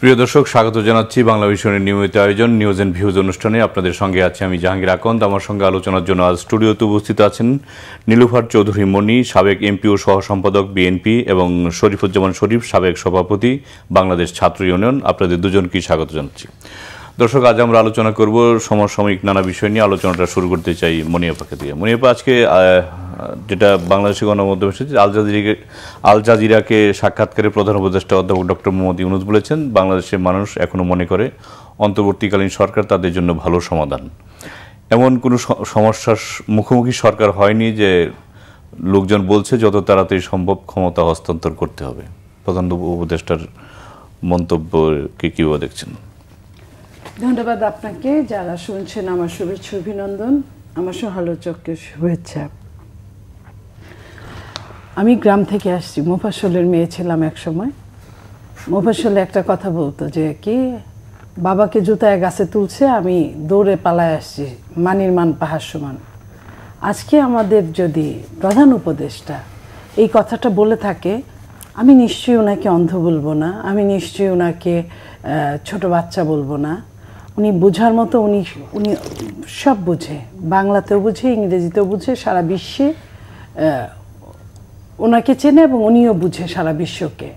প্রিয় দর্শক, স্বাগত জানাচ্ছি বাংলা ভিশনের নিয়মিত আয়োজন নিউজ এন্ড ভিউজ অনুষ্ঠানে। আপনাদের সঙ্গে আছি আমি জাহাঙ্গীর আকন্দ। আমার সঙ্গে আলোচনার জন্য আজ স্টুডিওতে উপস্থিত আছেন নীলুফার চৌধুরী মনি, সাবেক এমপি ও সহ সম্পাদক বিএনপি, এবং শরীফুজ্জামান শরীফ, সাবেক সভাপতি বাংলাদেশ ছাত্র ইউনিয়ন। আপনাদের দুজনকেই স্বাগত জানাচ্ছি। দর্শক, আজ আমরা আলোচনা করব সমসাময়িক নানা বিষয় নিয়ে। আলোচনাটা শুরু করতে চাই মনিয়াপাকে দিয়ে। মনিয়াপা, আজকে যেটা বাংলাদেশি গণমাধ্যম এসেছে, আল জাজিরাকে সাক্ষাৎকারে প্রধান উপদেষ্টা অধ্যাপক ডক্টর মোহাম্মদ ইউনূস বলেছেন, বাংলাদেশের মানুষ এখনো মনে করে অন্তর্বর্তীকালীন সরকার তাদের জন্য ভালো সমাধান। এমন কোনো সমস্যার মুখোমুখি সরকার হয়নি যে লোকজন বলছে যত তাড়াতাড়ি সম্ভব ক্ষমতা হস্তান্তর করতে হবে। প্রধান উপদেষ্টার মন্তব্যকে কীভাবে দেখছেন? ধন্যবাদ আপনাকে। যারা শুনছেন আমার শুভেচ্ছা অভিনন্দন, আমার সহালোচককে শুভেচ্ছা। আমি গ্রাম থেকে আসছি, মোফাসলের মেয়ে ছিলাম এক সময়। মোফাসলে একটা কথা বলতো যে কি, বাবাকে জুতায় গাছে তুলছে, আমি দৌড়ে পালায় আসছি, মানির মান পাহাড় সমান। আজকে আমাদের যদি প্রধান উপদেষ্টা এই কথাটা বলে থাকে, আমি নিশ্চয়ই ওনাকে অন্ধ বলবো না, আমি নিশ্চয়ই ওনাকে ছোট বাচ্চা বলবো না। উনি বোঝার মতো, উনি সব বুঝে, বাংলাতেও বুঝে, ইংরেজিতেও বুঝে, সারা বিশ্বে ওনাকে চেনে এবং উনিও বুঝে সারা বিশ্বকে।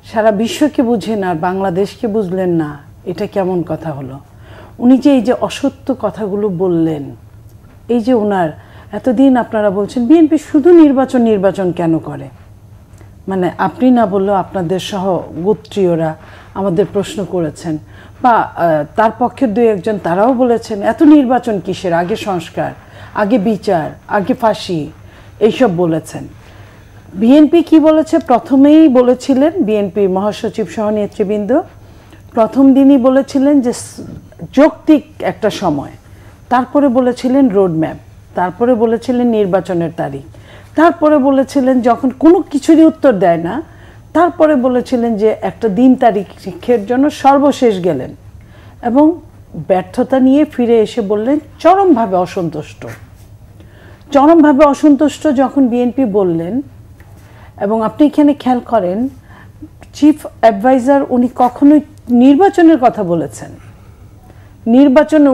সারা বিশ্বকে বুঝেন আর বাংলাদেশকে বুঝলেন না, এটা কেমন কথা হলো? উনি যে এই যে অসত্য কথাগুলো বললেন, এই যে ওনার এতদিন আপনারা বলছেন বিএনপি শুধু নির্বাচন কেন করে, মানে আপনি না বললেও আপনাদের সহ গোত্রীয়রা আমাদের প্রশ্ন করেছেন, বা তার পক্ষের দুই একজন তারাও বলেছেন এত নির্বাচন কিসের, আগে সংস্কার, আগে বিচার, আগে ফাঁসি, এইসব বলেছেন। বিএনপি কি বলেছে? প্রথমেই বলেছিলেন, বিএনপি মহাসচিব সহ নেতৃবৃন্দ প্রথম দিনই বলেছিলেন যে যৌক্তিক একটা সময়, তারপরে বলেছিলেন রোডম্যাপ, তারপরে বলেছিলেন নির্বাচনের তারিখ, তারপরে বলেছিলেন যখন কোনো কিছুরই উত্তর দেয় না, তারপরে বলেছিলেন যে একটা দিন তারিখের জন্য সর্বশেষ গেলেন, এবং ব্যর্থতা নিয়ে ফিরে এসে বললেন চরমভাবে অসন্তুষ্ট যখন বিএনপি বললেন। এবং আপনি এখানে খেয়াল করেন, চিফ অ্যাডভাইজার উনি কখনোই নির্বাচনের কথা বলেছেন,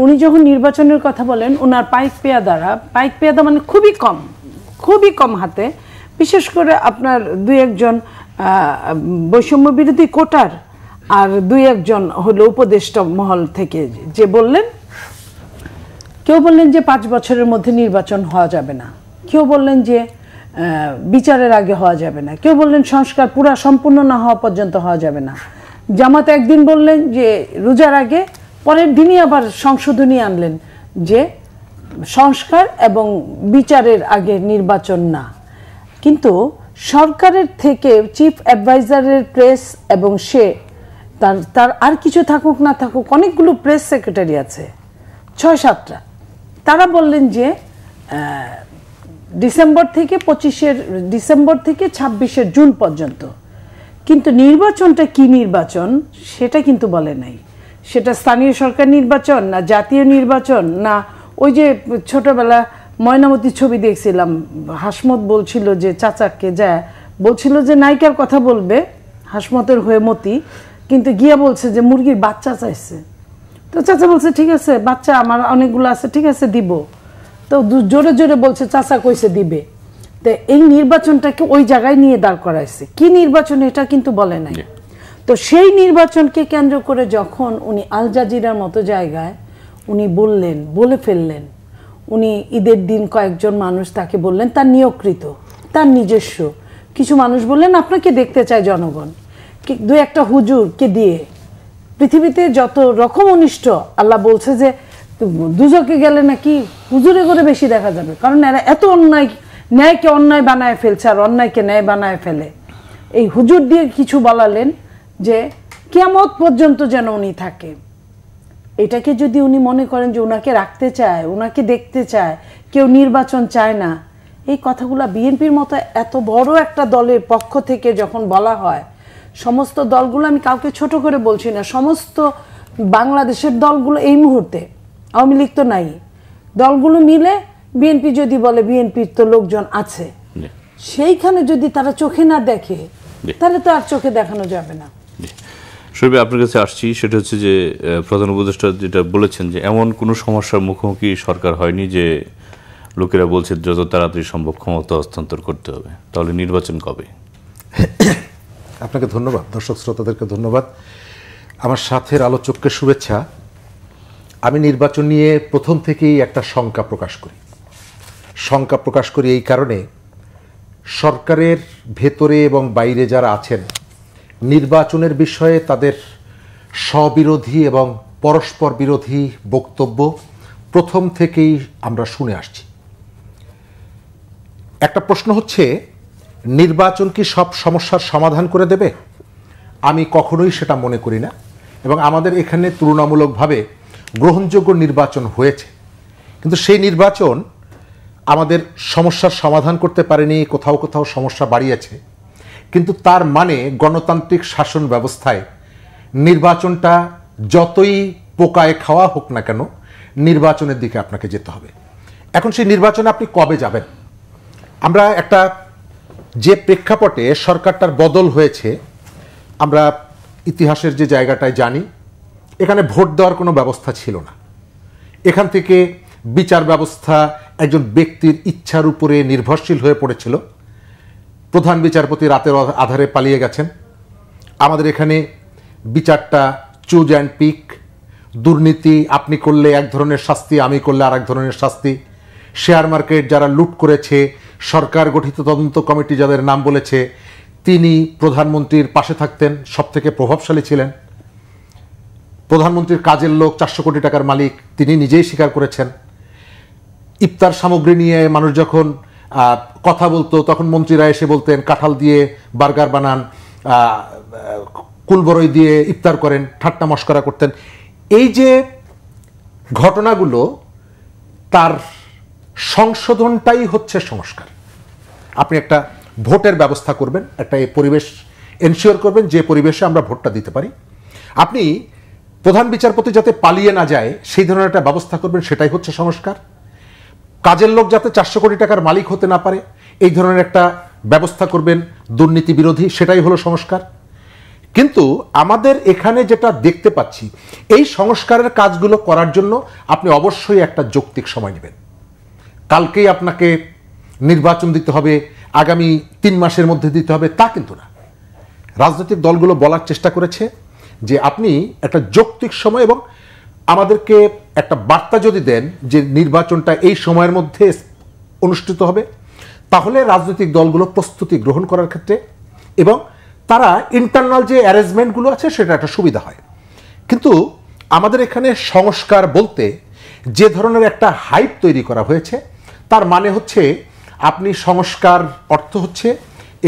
উনি যখন নির্বাচনের কথা বলেন, ওনার পাইক পেয়াদা মানে খুবই কম হাতে, বিশেষ করে আপনার দুই একজন বৈষম্য বিরোধী কোটার আর দুই একজন হলো উপদেষ্টা মহল থেকে যে বললেন, কেউ বললেন যে 5 বছরের মধ্যে নির্বাচন হওয়া যাবে না, কেউ বললেন যে বিচারের আগে হওয়া যাবে না, কেউ বললেন সংস্কার পুরা সম্পূর্ণ না হওয়া পর্যন্ত হওয়া যাবে না। জামাত একদিন বললেন যে রোজার আগে, পরের দিনই আবার সংশোধনী আনলেন যে সংস্কার এবং বিচারের আগে নির্বাচন না। কিন্তু সরকারের থেকে চিফ অ্যাডভাইজারের প্রেস এবং সে তার আর কিছু থাকুক না থাকুক, অনেকগুলো প্রেস সেক্রেটারি আছে, 6-7টা, তারা বললেন যে ডিসেম্বর থেকে 26শে জুন পর্যন্ত। কিন্তু নির্বাচনটা কি নির্বাচন সেটা কিন্তু বলে নাই। সেটা স্থানীয় সরকার নির্বাচন না জাতীয় নির্বাচন না, ওই যে ছোটবেলা ময়নামতির ছবি দেখছিলাম, হাসমত বলছিল যে চাচাকে বলছিল যে নায়িকার কথা বলবে, হাসমতের হয়ে মতি, কিন্তু গিয়া বলছে যে মুরগির বাচ্চা চাইছে, তো চাচা বলছে ঠিক আছে, বাচ্চা আমার অনেকগুলো আছে, ঠিক আছে দিব, তো জোরে জোরে বলছে চাচা কইছে দিবে। তো এই নির্বাচনটাকে ওই জায়গায় নিয়ে দাঁড় করাইছে, কি নির্বাচন এটা কিন্তু বলে নাই। তো সেই নির্বাচনকে কেন্দ্র করে যখন উনি আল জাজিরার মতো জায়গায় উনি বলে ফেললেন, উনি ঈদের দিন কয়েকজন মানুষ তাকে বললেন, তার নিয়োগকৃত, তার নিজস্ব কিছু মানুষ বললেন আপনাকে দেখতে চায় জনগণ, দু একটা হুজুরকে দিয়ে। পৃথিবীতে যত রকম অনিষ্ট, আল্লাহ বলছে যে দুজকে গেলে নাকি হুজুরে করে বেশি দেখা যাবে, কারণ এরা এত ন্যায়কে অন্যায় বানায় ফেলছে আর অন্যায়কে ন্যায় বানায় ফেলে। এই হুজুর দিয়ে কিছু বলালেন যে কিয়ামত পর্যন্ত যেন উনি থাকে। এটাকে যদি উনি মনে করেন যে ওনাকে রাখতে চায়, ওনাকে দেখতে চায়, কেউ নির্বাচন চায় না, এই কথাগুলো বিএনপির মতো এত বড় একটা দলের পক্ষ থেকে যখন বলা হয়, সমস্ত দলগুলো, আমি কাউকে ছোট করে বলছি না, সমস্ত বাংলাদেশের দলগুলো এই মুহূর্তে, আওয়ামী লীগ তো নাই, দলগুলো মিলে বিএনপি যদি বলে বিএনপির তো লোকজন আছে, সেইখানে যদি তারা চোখে না দেখে তাহলে তো আর চোখে দেখানো যাবে না। শরীফ, আপনার কাছে আসছি, সেটা হচ্ছে যে প্রধান উপদেষ্টা যেটা বলেছেন যে এমন কোনো সমস্যার মুখোমুখি সরকার হয়নি যে লোকেরা বলছে যত তাড়াতাড়ি সম্ভব ক্ষমতা হস্তান্তর করতে হবে, তাহলে নির্বাচন কবে? আপনাকে ধন্যবাদ, দর্শক শ্রোতাদেরকে ধন্যবাদ, আমার সাথের আলোচককে শুভেচ্ছা। আমি নির্বাচন নিয়ে প্রথম থেকেই একটা শঙ্কা প্রকাশ করি এই কারণে, সরকারের ভেতরে এবং বাইরে যারা আছেন নির্বাচনের বিষয়ে তাদের স্ববিরোধী এবং পরস্পর বিরোধী বক্তব্য প্রথম থেকেই আমরা শুনে আসছি। একটা প্রশ্ন হচ্ছে, নির্বাচন কি সব সমস্যার সমাধান করে দেবে? আমি কখনোই সেটা মনে করি না, এবং আমাদের এখানে তুলনামূলকভাবে গ্রহণযোগ্য নির্বাচন হয়েছে, কিন্তু সেই নির্বাচন আমাদের সমস্যার সমাধান করতে পারেনি, কোথাও কোথাও সমস্যা বাড়িয়েছে। কিন্তু তার মানে গণতান্ত্রিক শাসন ব্যবস্থায় নির্বাচনটা যতই পোকায় খাওয়া হোক না কেন, নির্বাচনের দিকে আপনাকে যেতে হবে। এখন সেই নির্বাচনে আপনি কবে যাবেন? আমরা একটা যে প্রেক্ষাপটে সরকারটার বদল হয়েছে, আমরা ইতিহাসের যে জায়গাটায় জানি, এখানে ভোট দেওয়ার কোনো ব্যবস্থা ছিল না। এখান থেকে বিচার ব্যবস্থা একজন ব্যক্তির ইচ্ছার উপরে নির্ভরশীল হয়ে পড়েছিল। প্রধান বিচারপতি রাতের আধারে পালিয়ে গেছেন। আমাদের এখানে বিচারটা চুজ অ্যান্ড পিক, দুর্নীতি আপনি করলে এক ধরনের শাস্তি, আমি করলে আর এক ধরনের শাস্তি। শেয়ার মার্কেট যারা লুট করেছে, সরকার গঠিত তদন্ত কমিটি যাদের নাম বলেছে, তিনি প্রধানমন্ত্রীর পাশে থাকতেন, সবথেকে প্রভাবশালী ছিলেন। প্রধানমন্ত্রীর কাজের লোক, 400 কোটি টাকার মালিক, তিনি নিজেই স্বীকার করেছেন। ইফতার সামগ্রী নিয়ে মানুষ যখন কথা বলতো, তখন মন্ত্রীরা এসে বলতেন কাঁঠাল দিয়ে বার্গার বানান, কুলবরই দিয়ে ইফতার করেন, ঠাট্টা মশকরা করতেন। এই যে ঘটনাগুলো, তার সংশোধনটাই হচ্ছে সংস্কার। আপনি একটা ভোটের ব্যবস্থা করবেন, একটা পরিবেশ এনশিওর করবেন যে পরিবেশে আমরা ভোটটা দিতে পারি। আপনি প্রধান বিচারপতি যাতে পালিয়ে না যায় সেই ধরনের একটা ব্যবস্থা করবেন, সেটাই হচ্ছে সংস্কার। কাজের লোক যাতে 400 কোটি টাকার মালিক হতে না পারে এই ধরনের একটা ব্যবস্থা করবেন, দুর্নীতি বিরোধী, সেটাই হলো সংস্কার। কিন্তু আমাদের এখানে যেটা দেখতে পাচ্ছি, এই সংস্কারের কাজগুলো করার জন্য আপনি অবশ্যই একটা যৌক্তিক সময় নেবেন। কালকেই আপনাকে নির্বাচন দিতে হবে, আগামী 3 মাসের মধ্যে দিতে হবে, তা কিন্তু না। রাজনৈতিক দলগুলো বলার চেষ্টা করেছে যে আপনি একটা যৌক্তিক সময় এবং আমাদেরকে একটা বার্তা যদি দেন যে নির্বাচনটা এই সময়ের মধ্যে অনুষ্ঠিত হবে, তাহলে রাজনৈতিক দলগুলো প্রস্তুতি গ্রহণ করার ক্ষেত্রে এবং তারা ইন্টারনাল যে অ্যারেঞ্জমেন্টগুলো আছে সেটা একটা সুবিধা হয়। কিন্তু আমাদের এখানে সংস্কার বলতে যে ধরনের একটা হাইপ তৈরি করা হয়েছে, তার মানে হচ্ছে আপনি সংস্কার অর্থ হচ্ছে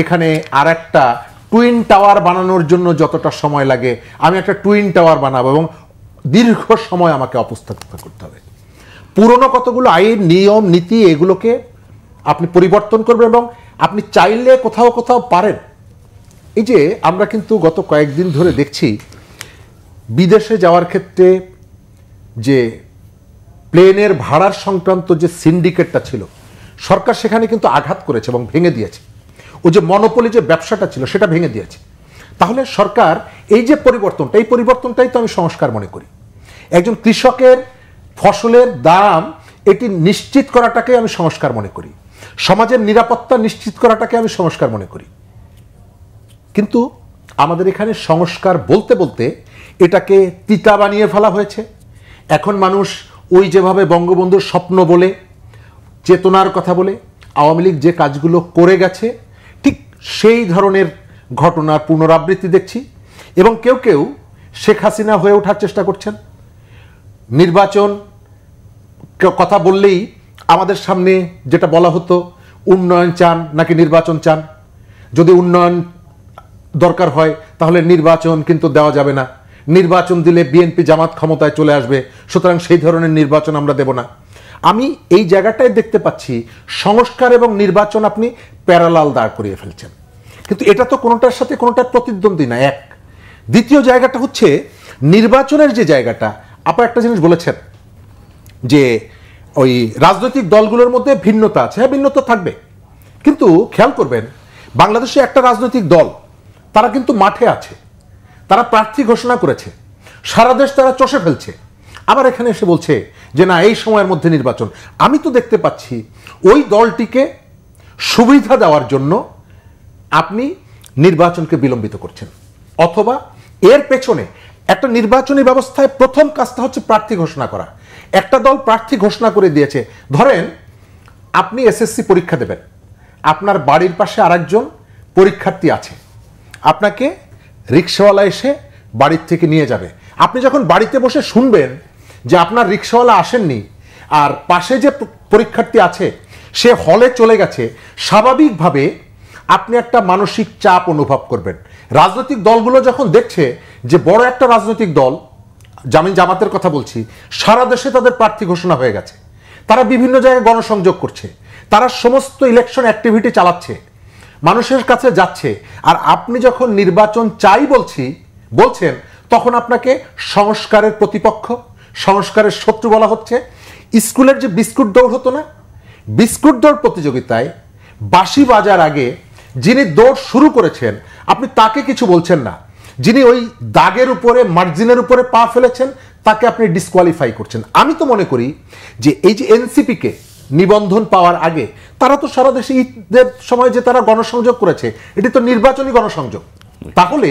এখানে আর একটা টুইন টাওয়ার বানানোর জন্য যতটা সময় লাগে, আমি একটা টুইন টাওয়ার বানাবো এবং দীর্ঘ সময় আমাকে উপস্থাপিত করতে হবে। পুরনো কতগুলো আইন, নিয়ম, নীতি, এগুলোকে আপনি পরিবর্তন করবেন এবং আপনি চাইলে কোথাও কোথাও পারেন। এই যে আমরা কিন্তু গত কয়েকদিন ধরে দেখছি বিদেশে যাওয়ার ক্ষেত্রে যে প্লেনের ভাড়ার সংক্রান্ত যে সিন্ডিকেটটা ছিল, সরকার সেখানে কিন্তু আঘাত করেছে এবং ভেঙে দিয়েছে। ও যে মনোপলি যে ব্যবসাটা ছিল সেটা ভেঙে দিয়েছে। তাহলে সরকার এই যে পরিবর্তনটা, এই পরিবর্তনটাই তো আমি সংস্কার মনে করি। একজন কৃষকের ফসলের দাম এটি নিশ্চিত করাটাকে আমি সংস্কার মনে করি। সমাজের নিরাপত্তা নিশ্চিত করাটাকে আমি সংস্কার মনে করি। কিন্তু আমাদের এখানে সংস্কার বলতে বলতে এটাকে তিতা বানিয়ে ফেলা হয়েছে। এখন মানুষ ওই যেভাবে বঙ্গবন্ধুর স্বপ্ন বলে, চেতনার কথা বলে আওয়ামী লীগ যে কাজগুলো করে গেছে, ঠিক সেই ধরনের ঘটনার পুনরাবৃত্তি দেখছি। এবং কেউ কেউ শেখ হাসিনা হয়ে ওঠার চেষ্টা করছেন। নির্বাচন কথা বললেই আমাদের সামনে যেটা বলা হতো, উন্নয়ন চান নাকি নির্বাচন চান, যদি উন্নয়ন দরকার হয় তাহলে নির্বাচন কিন্তু দেওয়া যাবে না, নির্বাচন দিলে বিএনপি জামাত ক্ষমতায় চলে আসবে, সুতরাং সেই ধরনের নির্বাচন আমরা দেব না। আমি এই জায়গাটায় দেখতে পাচ্ছি সংস্কার এবং নির্বাচন আপনি প্যারালাল দাঁড় করিয়ে ফেলছেন, কিন্তু এটা তো কোনোটার সাথে কোনোটার প্রতিদ্বন্দ্বী না। এক, দ্বিতীয় জায়গাটা হচ্ছে নির্বাচনের যে জায়গাটা, আপা একটা জিনিস বলেছেন যে ওই রাজনৈতিক দলগুলোর মধ্যে ভিন্নতা আছে। হ্যাঁ, ভিন্নতা থাকবে, কিন্তু খেয়াল করবেন বাংলাদেশে একটা রাজনৈতিক দল তারা কিন্তু মাঠে আছে, তারা প্রার্থী ঘোষণা করেছে, সারা দেশ তারা চষে ফেলছে, আবার এখানে এসে বলছে যে না এই সময়ের মধ্যে নির্বাচন। আমি তো দেখতে পাচ্ছি ওই দলটিকে সুবিধা দেওয়ার জন্য আপনি নির্বাচনকে বিলম্বিত করছেন, অথবা এর পেছনে একটা নির্বাচনী ব্যবস্থায় প্রথম কাজটা হচ্ছে প্রার্থী ঘোষণা করা। একটা দল প্রার্থী ঘোষণা করে দিয়েছে, ধরেন আপনি এসএসসি পরীক্ষা দেবেন, আপনার বাড়ির পাশে আরেকজন পরীক্ষার্থী আছে, আপনাকে রিক্সাওয়ালা এসে বাড়ির থেকে নিয়ে যাবে। আপনি যখন বাড়িতে বসে শুনবেন যে আপনার রিক্সাওয়ালা আসেননি আর পাশে যে পরীক্ষার্থী আছে সে হলে চলে গেছে, স্বাভাবিকভাবে আপনি একটা মানসিক চাপ অনুভব করবেন। রাজনৈতিক দলগুলো যখন দেখছে যে বড় একটা রাজনৈতিক দল, জামাতের কথা বলছি, সারা দেশে তাদের প্রার্থী ঘোষণা হয়ে গেছে, তারা বিভিন্ন জায়গায় গণসংযোগ করছে, তারা সমস্ত ইলেকশন অ্যাক্টিভিটি চালাচ্ছে, মানুষের কাছে যাচ্ছে, আর আপনি যখন নির্বাচন চাই বলছেন তখন আপনাকে সংস্কারের প্রতিপক্ষ, সংস্কারের শত্রু বলা হচ্ছে। স্কুলের যে বিস্কুট দৌড় হতো না, বিস্কুট দৌড় প্রতিযোগিতায় বাঁশি বাজার আগে যিনি দৌড় শুরু করেছেন আপনি তাকে কিছু বলছেন না, যিনি ওই দাগের উপরে মার্জিনের উপরে পা ফেলেছেন তাকে আপনি ডিসকোয়ালিফাই করছেন। আমি তো মনে করি যে এই যে এনসিপিকে নিবন্ধন পাওয়ার আগে তারা তো সারা দেশে ঈদের সময় যে তারা গণসংযোগ করেছে, এটি তো নির্বাচনী গণসংযোগ। তাহলে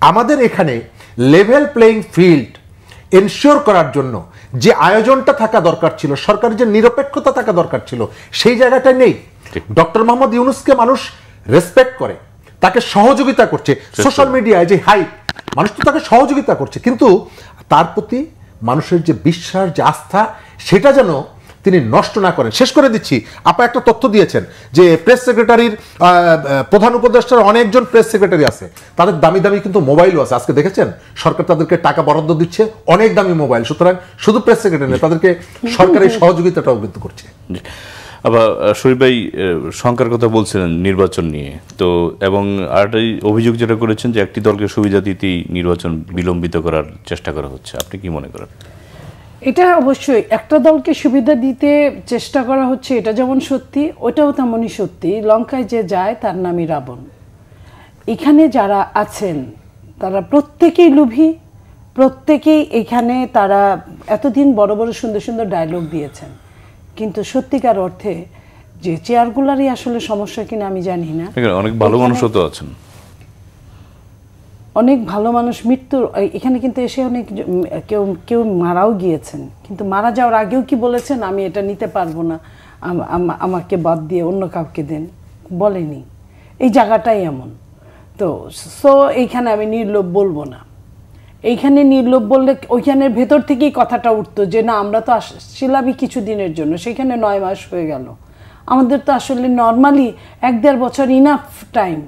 আমাদের এখানে লেভেল প্লেইং ফিল্ড এনশিওর করার জন্য যে আয়োজনটা থাকা দরকার ছিল, সরকারের যে নিরপেক্ষতা থাকা দরকার ছিল, সেই জায়গাটা নেই। ডক্টর মোহাম্মদ ইউনূসকে মানুষ রেসপেক্ট করে, তাকে সহযোগিতা করছে, সোশ্যাল মিডিয়ায় যে হাইপ, মানুষ তো তাকে সহযোগিতা করছে, কিন্তু তার প্রতি মানুষের যে বিশ্বাস, যে আস্থা, সেটা যেন তিনি নষ্ট না করেন। শেষ করে দিচ্ছি, আপা একটা তথ্য দিয়েছেন যে প্রেস সেক্রেটারির প্রধান উপদেষ্টার অনেকজন প্রেস সেক্রেটারি আছে, তাদের দামি দামি কিন্তু মোবাইলও আছে। আজকে দেখেছেন সরকার তাদেরকে টাকা বরাদ্দ দিচ্ছে, অনেক দামি মোবাইল। সুতরাং শুধু প্রেস সেক্রেটারি নয়, তাদেরকে সরকারি সহযোগিতাটাও কিন্তু করছে। আবার শরীফ ভাই শঙ্কার কথা বলছিলেন নির্বাচন নিয়ে, তো এবং আরেকটাই অভিযোগ যেটা করেছেন যে একটি দলকে সুবিধা দিতেই নির্বাচন বিলম্বিত করার চেষ্টা করা হচ্ছে, আপনি কি মনে করেন? এটা অবশ্যই একটা দলকে সুবিধা দিতে চেষ্টা করা হচ্ছে, এটা যেমন সত্যি, ওটাও তেমনই সত্যি। লঙ্কায় যে যায় তার নামই রাবণ। এখানে যারা আছেন তারা প্রত্যেকেই লোভী, প্রত্যেকেই এখানে তারা এতদিন বড় বড় সুন্দর সুন্দর ডায়লগ দিয়েছেন, কিন্তু সত্যিকার অর্থে যে চেয়ারগুলারই আসলে সমস্যা কিনা আমি জানি না। অনেক ভালো মানুষও তো আছেন, অনেক ভালো মানুষ মৃত্যুর এখানে কিন্তু এসে অনেক কেউ মারাও গিয়েছেন, কিন্তু মারা যাওয়ার আগেও কি বলেছেন আমি এটা নিতে পারবো না, আমাকে বাদ দিয়ে অন্য কাউকে দেন, বলেনি। এই জায়গাটাই এমন। তো এইখানে আমি নির্লোভ বলবো না, এইখানে নির্লোভ বললে ওইখানের ভেতর থেকেই কথাটা উঠতো যে না আমরা তো আসছিলামই কিছু দিনের জন্য, সেখানে 9 মাস হয়ে গেল। আমাদের তো আসলে নর্মালি 1-1.5 বছর ইনাফ টাইম।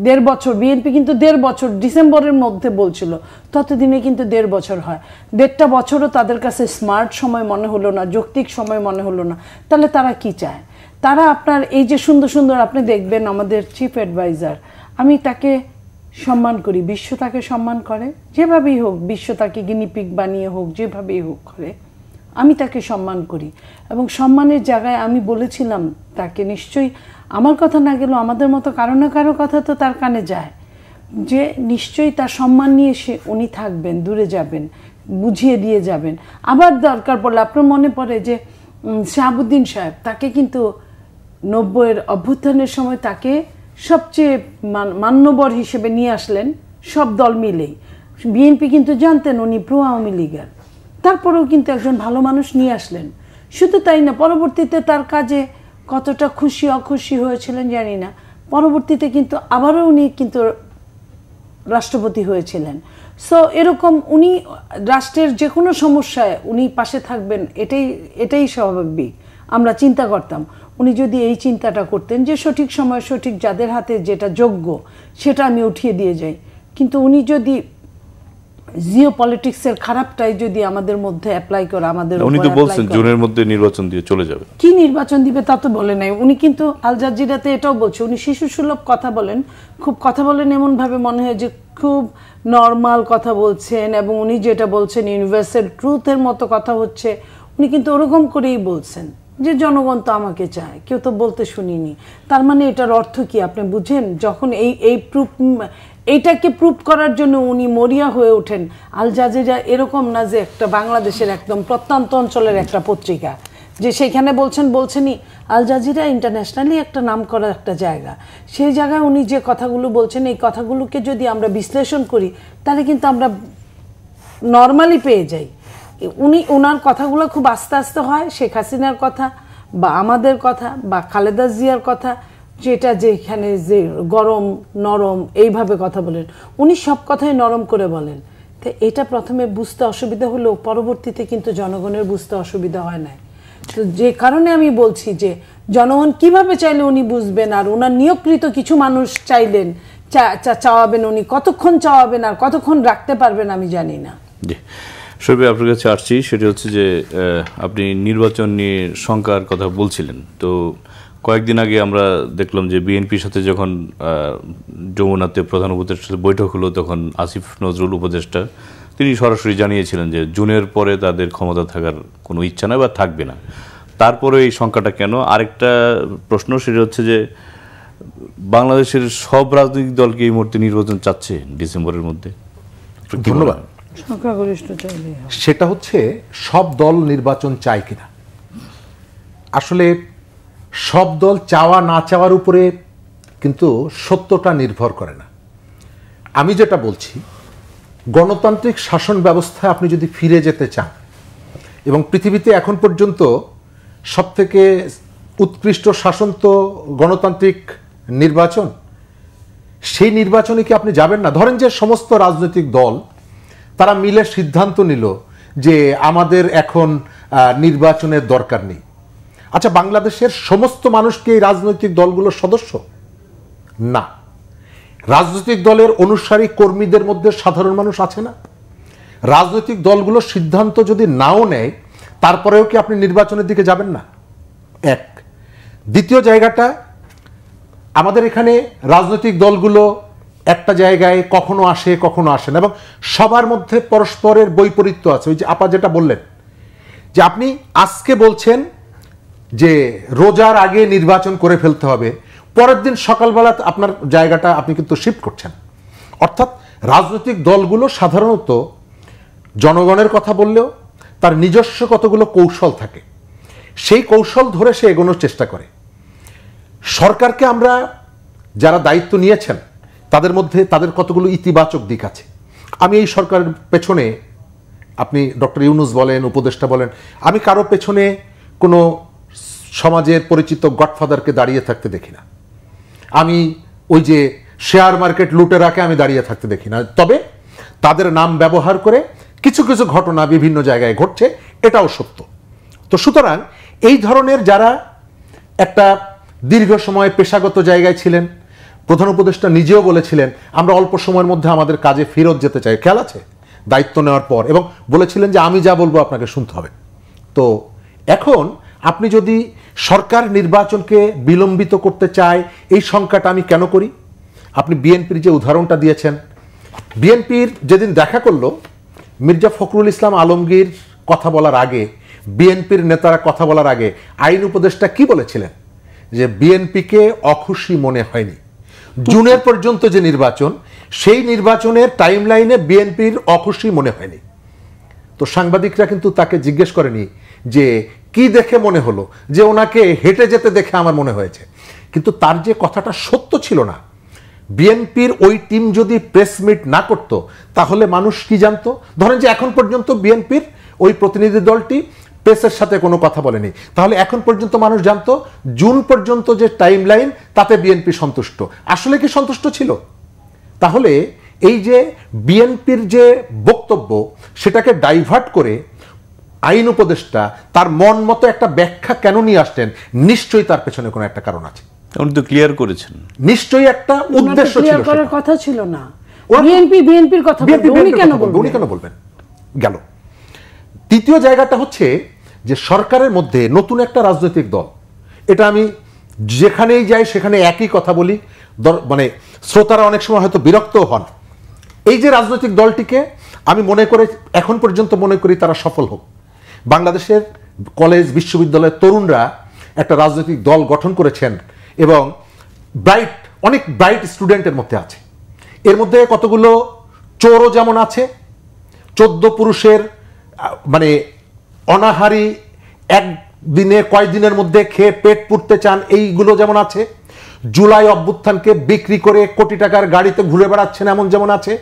1.5 বছর, বিএনপি কিন্তু 1.5 বছর ডিসেম্বরের মধ্যে বলছিল, ততদিনে কিন্তু 1.5 বছর হয়। 1.5টা বছরও তাদের কাছে স্মার্ট সময় মনে হলো না, যৌক্তিক সময় মনে হলো না। তাহলে তারা কি চায়? তারা আপনার এই যে সুন্দর সুন্দর, আপনি দেখবেন আমাদের চিফ অ্যাডভাইজার, আমি তাকে সম্মান করি, বিশ্ব তাকে সম্মান করে, যেভাবেই হোক, বিশ্ব তাকে গিনিপিগ বানিয়ে হোক, যেভাবেই হোক করে, আমি তাকে সম্মান করি। এবং সম্মানের জায়গায় আমি বলেছিলাম তাকে, নিশ্চয়ই আমার কথা না গেলেও আমাদের মতো কারো না কারো কথা তো তার কানে যায়, যে নিশ্চয়ই তার সম্মান নিয়ে উনি থাকবেন, দূরে যাবেন, বুঝিয়ে দিয়ে যাবেন। আবার দরকার পড়লে আপনার মনে পড়ে যে শাহাবুদ্দিন সাহেব, তাকে কিন্তু 90-এর অভ্যুত্থানের সময় তাকে সবচেয়ে মান্যবর হিসেবে নিয়ে আসলেন সব দল মিলেই। বিএনপি কিন্তু জানতেন উনি প্রো আওয়ামী লীগের, তারপরেও কিন্তু একজন ভালো মানুষ নিয়ে আসলেন। শুধু তাই না, পরবর্তীতে তার কাজে কতটা খুশি অখুশি হয়েছিলেন জানি না, পরবর্তীতে কিন্তু আবারও উনি কিন্তু রাষ্ট্রপতি হয়েছিলেন। সো এরকম উনি রাষ্ট্রের যে কোনো সমস্যায় উনি পাশে থাকবেন, এটাই স্বাভাবিক। আমরা চিন্তা করতাম উনি যদি এই চিন্তাটা করতেন যে সঠিক সময় সঠিক যাদের হাতে যেটা যোগ্য সেটা আমি উঠিয়ে দিয়ে যাই, কিন্তু উনি যদি জিও পলিটিক্সের খারাপটাই যদি আমাদের মধ্যে অ্যাপ্লাই করে, আমাদের উনি তো বলছেন জুনের মধ্যে নির্বাচন দিয়ে চলে যাবে। কি নির্বাচন দিবে তা তো বলে নাই উনি, কিন্তু আল জাজিরাতে এটাও বলছে উনি শিশু সুলভ কথা বলেন, খুব কথা বলেন এমন ভাবে মনে হয় যে খুব নর্মাল কথা বলছেন, এবং উনি যেটা বলছেন ইউনিভার্সাল ট্রুথের মতো কথা হচ্ছে, উনি কিন্তু ওরকম করেই বলছেন। যে জনগণ তো আমাকে চায়, কেউ তো বলতে শুনিনি। তার মানে এটার অর্থ কি আপনি বুঝেন? যখন এইটাকে প্রুভ করার জন্য উনি মরিয়া হয়ে ওঠেন। আল জাজিরা এরকম না যে একটা বাংলাদেশের একদম প্রত্যন্ত অঞ্চলের একটা পত্রিকা, যে সেখানে বলছেনই আল জাজিরা ইন্টারন্যাশনালি একটা নাম করা একটা জায়গা, সেই জায়গায় উনি যে কথাগুলো বলছেন, এই কথাগুলোকে যদি আমরা বিশ্লেষণ করি তাহলে কিন্তু আমরা নর্মালি পেয়ে যাই। ওনার কথাগুলো খুব আস্তে আস্তে হয়। শেখ হাসিনার কথা বা আমাদের কথা বা খালেদা জিয়ার কথা, যেটা যেখানে যে গরম নরম এইভাবে কথা বলেন, উনি সব কথাই নরম করে বলেন। তো এটা প্রথমে বুঝতে অসুবিধা হলেও পরবর্তীতে কিন্তু জনগণের বুঝতে অসুবিধা হয় না। তো যে কারণে আমি বলছি যে জনগণ কিভাবে চাইলে উনি বুঝবেন, আর ওনার নিয়োগকৃত কিছু মানুষ চাইলেন চাওয়াবেন, উনি কতক্ষণ চাওয়াবেন আর কতক্ষণ রাখতে পারবেন আমি জানি না। শরীফ, আপনার কাছে আসছি, সেটা হচ্ছে যে আপনি নির্বাচন নিয়ে শঙ্কার কথা বলছিলেন। তো কয়েকদিন আগে আমরা দেখলাম যে বিএনপির সাথে যখন যমুনাতে প্রধান উপদেষ্টার সাথে বৈঠক হলো, তখন আসিফ নজরুল উপদেষ্টা তিনি সরাসরি জানিয়েছিলেন যে জুনের পরে তাদের ক্ষমতা থাকার কোনো ইচ্ছা নাই বা থাকবে না। তারপরে এই শঙ্কাটা কেন? আরেকটা প্রশ্ন, সেটা হচ্ছে যে বাংলাদেশের সব রাজনৈতিক দলকে এই মুহূর্তে নির্বাচন চাচ্ছে ডিসেম্বরের মধ্যে। ধন্যবাদ। সেটা হচ্ছে সব দল নির্বাচন চায় কিনা। আসলে সব দল চাওয়া না চাওয়ার উপরে কিন্তু সত্যটা নির্ভর করে না। আমি যেটা বলছি, গণতান্ত্রিক শাসন ব্যবস্থায় আপনি যদি ফিরে যেতে চান, এবং পৃথিবীতে এখন পর্যন্ত সবথেকে উৎকৃষ্ট শাসন তো গণতান্ত্রিক নির্বাচন, সেই নির্বাচনে কি আপনি যাবেন না? ধরেন যে সমস্ত রাজনৈতিক দল তারা মিলে সিদ্ধান্ত নিল যে আমাদের এখন নির্বাচনের দরকার নেই। আচ্ছা, বাংলাদেশের সমস্ত মানুষকে এই রাজনৈতিক দলগুলোর সদস্য না, রাজনৈতিক দলের অনুসারী কর্মীদের মধ্যে সাধারণ মানুষ আছে না? রাজনৈতিক দলগুলোর সিদ্ধান্ত যদি নাও নেয়, তারপরেও কি আপনি নির্বাচনের দিকে যাবেন না? এক। দ্বিতীয় জায়গাটা, আমাদের এখানে রাজনৈতিক দলগুলো একটা জায়গায় কখনো আসে কখনো আসে না, এবং সবার মধ্যে পরস্পরের বৈপরীত্য আছে। ওই যে আপা যেটা বললেন, যে আপনি আজকে বলছেন যে রোজার আগে নির্বাচন করে ফেলতে হবে, পরের দিন সকালবেলা আপনার জায়গাটা আপনি কিন্তু শিফট করছেন। অর্থাৎ রাজনৈতিক দলগুলো সাধারণত জনগণের কথা বললেও তার নিজস্ব কতগুলো কৌশল থাকে, সেই কৌশল ধরে সে এগোনোর চেষ্টা করে। সরকারকে আমরা যারা দায়িত্ব নিয়েছেন তাদের মধ্যে তাদের কতগুলো ইতিবাচক দিক আছে। আমি এই সরকারের পেছনে, আপনি ডক্টর ইউনূস বলেন, উপদেষ্টা বলেন, আমি কারো পেছনে কোনো সমাজের পরিচিত গডফাদারকে দাঁড়িয়ে থাকতে দেখি না। আমি ওই যে শেয়ার মার্কেট লুটেরাকে আমি দাঁড়িয়ে থাকতে দেখি না। তবে তাদের নাম ব্যবহার করে কিছু কিছু ঘটনা বিভিন্ন জায়গায় ঘটছে, এটাও সত্য। তো সুতরাং এই ধরনের যারা একটা দীর্ঘ সময় পেশাগত জায়গায় ছিলেন, প্রধান উপদেষ্টা নিজেও বলেছিলেন আমরা অল্প সময়ের মধ্যে আমাদের কাজে ফেরত যেতে চাই, খেয়াল আছে, দায়িত্ব নেওয়ার পর, এবং বলেছিলেন যে আমি যা বলবো আপনাকে শুনতে হবে। তো এখন আপনি যদি সরকার নির্বাচনকে বিলম্বিত করতে চায়, এই শঙ্কাটা আমি কেন করি? আপনি বিএনপির যে উদাহরণটা দিয়েছেন, বিএনপির যেদিন দেখা করলো, মির্জা ফখরুল ইসলাম আলমগীর কথা বলার আগে, বিএনপির নেতারা কথা বলার আগে আইন উপদেষ্টা কি বলেছিলেন? যে বিএনপিকে অখুশি মনে হয়নি। জুনের পর্যন্ত যে নির্বাচন, সেই নির্বাচনের টাইম লাইনে বিএনপির অখুশি মনে হয়নি। তো সাংবাদিকরা কিন্তু তাকে জিজ্ঞেস করেনি যে কি দেখে মনে হলো, যে ওনাকে হেঁটে যেতে দেখে আমার মনে হয়েছে। কিন্তু তার যে কথাটা সত্য ছিল না। বিএনপির ওই টিম যদি প্রেস মিট না করতো তাহলে মানুষ কি জানতো? ধরেন যে এখন পর্যন্ত বিএনপির ওই প্রতিনিধি দলটি প্রেসের সাথে কোনো কথা বলেনি, তাহলে এখন পর্যন্ত মানুষ জানতো জুন পর্যন্ত যে টাইম লাইন তাতে বিএনপি সন্তুষ্ট। আসলে কি সন্তুষ্ট ছিল? তাহলে এই যে বিএনপির যে বক্তব্য, সেটাকে ডাইভার্ট করে আইন উপদেষ্টা তার মন মতো একটা ব্যাখ্যা কেন নিয়ে আসলেন? নিশ্চয়ই তার পেছনে কোনো একটা কারণ আছে। উনি তো ক্লিয়ার করেছেন, নিশ্চয়ই একটা উদ্দেশ্য ছিল। করার কথা ছিল না। বিএনপির কথা উনি কেন বলবেন? গেল। তৃতীয় জায়গাটা হচ্ছে যে সরকারের মধ্যে নতুন একটা রাজনৈতিক দল, এটা আমি যেখানেই যাই সেখানে একই কথা বলি, মানে শ্রোতারা অনেক সময় হয়তো বিরক্তও হন। এই যে রাজনৈতিক দলটিকে আমি মনে করে এখন পর্যন্ত মনে করি তারা সফল হোক। বাংলাদেশের কলেজ বিশ্ববিদ্যালয়ের তরুণরা একটা রাজনৈতিক দল গঠন করেছেন এবং অনেক ব্রাইট স্টুডেন্টের মধ্যে আছে। এর মধ্যে কতগুলো চোরও যেমন আছে, 14 পুরুষের মানে অনাহারি একদিনে কয়েকদিনের মধ্যে খেয়ে পেট পুড়তে চান এইগুলো যেমন আছে, জুলাই অভ্যুত্থানকে বিক্রি করে কোটি টাকার গাড়িতে ঘুরে বেড়াচ্ছেন এমন যেমন আছে,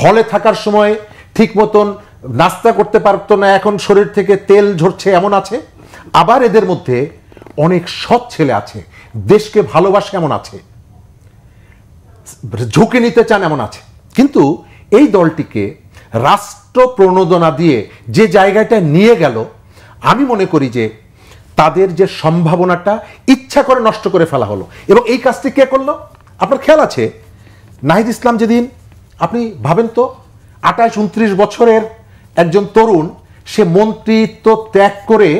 হলে থাকার সময় ঠিক মতন নাস্তা করতে পারতো না এখন শরীর থেকে তেল ঝরছে এমন আছে। আবার এদের মধ্যে অনেক সৎ ছেলে আছে, দেশকে ভালোবাসে এমন আছে, ঝুঁকি নিতে চান এমন আছে। কিন্তু এই দলটিকে রাষ্ট্র প্রণোদনা দিয়ে যে জায়গাটা নিয়ে গেল, আমি মনে করি যে তাদের যে সম্ভাবনাটা ইচ্ছা করে নষ্ট করে ফেলা হলো। এবং এই কাজটি কে করলো? আপনার খেয়াল আছে নাহিদ ইসলাম যেদিন, আপনি ভাবেন তো 28-29 বছরের একজন তরুণ, সে মন্ত্রিত্ব ত্যাগ করে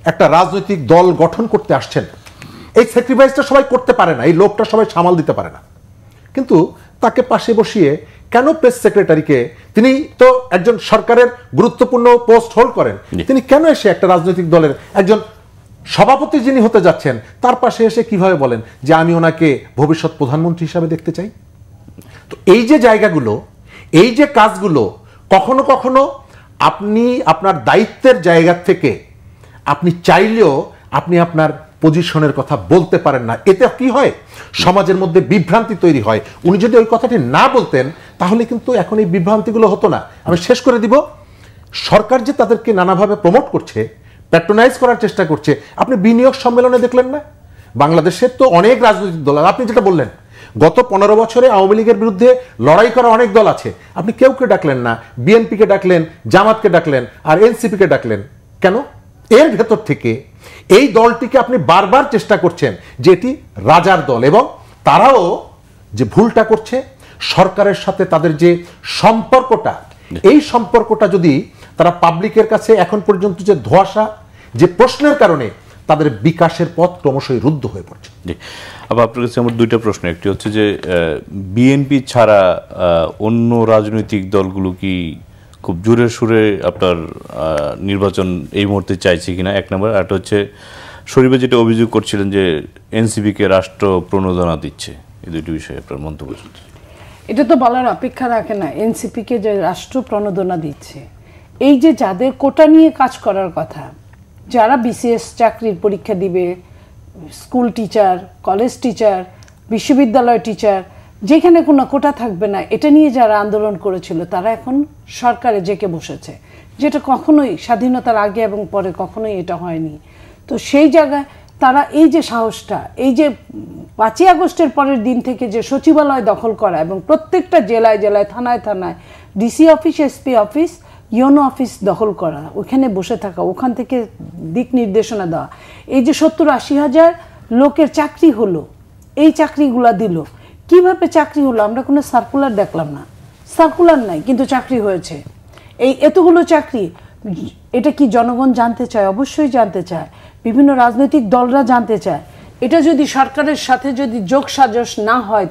একটা রাজনৈতিক দল গঠন করতে আসছেন। এই স্যাক্রিফাইসটা সবাই করতে পারে না, এই লোকটা সবাই সামাল দিতে পারে না। কিন্তু তাকে পাশে বসিয়ে কেন প্রেস সেক্রেটারিকে, তিনি তো একজন সরকারের গুরুত্বপূর্ণ পোস্ট হোল্ড করেন, তিনি কেন এসে একটা রাজনৈতিক দলের একজন সভাপতি যিনি হতে যাচ্ছেন তার পাশে এসে কিভাবে বলেন যে আমি ওনাকে ভবিষ্যৎ প্রধানমন্ত্রী হিসাবে দেখতে চাই? তো এই যে জায়গাগুলো, এই যে কাজগুলো, কখনো কখনো আপনি আপনার দায়িত্বের জায়গা থেকে আপনি চাইলেও আপনি আপনার পজিশনের কথা বলতে পারেন না। এতে কি হয়? সমাজের মধ্যে বিভ্রান্তি তৈরি হয়। উনি যদি ওই কথাটি না বলতেন তাহলে কিন্তু এখন এই বিভ্রান্তিগুলো হতো না। আমি শেষ করে দিব, সরকার যে তাদেরকে নানাভাবে প্রমোট করছে, প্যাট্রোনাইজ করার চেষ্টা করছে। আপনি বিনিয়োগ সম্মেলনে দেখলেন না? বাংলাদেশের তো অনেক রাজনৈতিক দল, আপনি যেটা বললেন গত 15 বছরে আওয়ামী লীগের বিরুদ্ধে লড়াই করা অনেক দল আছে, আপনি কেউকে ডাকলেন না। বিএনপিকে ডাকলেন, জামাতকে ডাকলেন, আর এনসিপিকে ডাকলেন কেন? এর ভেতর থেকে এই দলটিকে আপনি বারবার চেষ্টা করছেন যে এটি রাজার দল, এবং তারাও যে ভুলটা করছে সরকারের সাথে তাদের যে সম্পর্কটা, এই সম্পর্কটা যদি তারা পাবলিকের কাছে এখন পর্যন্ত যে ধোঁয়াশা, যে প্রশ্নের কারণে তাদের বিকাশের পথ ক্রমশই রুদ্ধ হয়ে পড়ছে। আবার আপনার কাছে আমার দুইটা প্রশ্ন। একটি হচ্ছে যে বিএনপি ছাড়া অন্য রাজনৈতিক দলগুলো কি খুব জোরে সুরে আপনার নির্বাচন এই মুহূর্তে চাইছে কিনা, এক নম্বর। আর হচ্ছে শরীফে যেটা অভিযোগ করছিলেন যে এনসিপিকে রাষ্ট্র প্রণোদনা দিচ্ছে, এই দুটি বিষয়ে আপনার মন্তব্য। এটা তো বলার অপেক্ষা রাখে না এনসিপিকে যে রাষ্ট্র প্রণোদনা দিচ্ছে। এই যে যাদের কোটা নিয়ে কাজ করার কথা, যারা বিসিএস চাকরির পরীক্ষা দিবে, স্কুল টিচার, কলেজ টিচার, বিশ্ববিদ্যালয় টিচার, যেখানে কোনো কোটা থাকবে না, এটা নিয়ে যারা আন্দোলন করেছিল তারা এখন সরকারে জেকে বসেছে, যেটা কখনোই স্বাধীনতার আগে এবং পরে কখনোই এটা হয়নি। তো সেই জায়গায় তারা এই যে সাহসটা, এই যে 5ই আগস্টের পরের দিন থেকে যে সচিবালয় দখল করা এবং প্রত্যেকটা জেলায় জেলায়, থানায় থানায়, DC office, SP office, UNO office দখল করা, ওখানে বসে থাকা, ওখান থেকে দিক নির্দেশনা দেওয়া, এই যে 70-80 হাজার লোকের চাকরি হলো, এই চাকরিগুলা দিল। কিভাবে চাকরি হলো? আমরা কোনো সার্কুলার দেখলাম না, সার্কুলার নাই, কিন্তু চাকরি হয়েছে। এই এতগুলো চাকরি, এটা কি জনগণ জানতে চায়? অবশ্যই জানতে চায়, বিভিন্ন রাজনৈতিক দলরা জানতে চায়। এটা যদি সরকারের সাথে যদি যোগ সাজস না হয়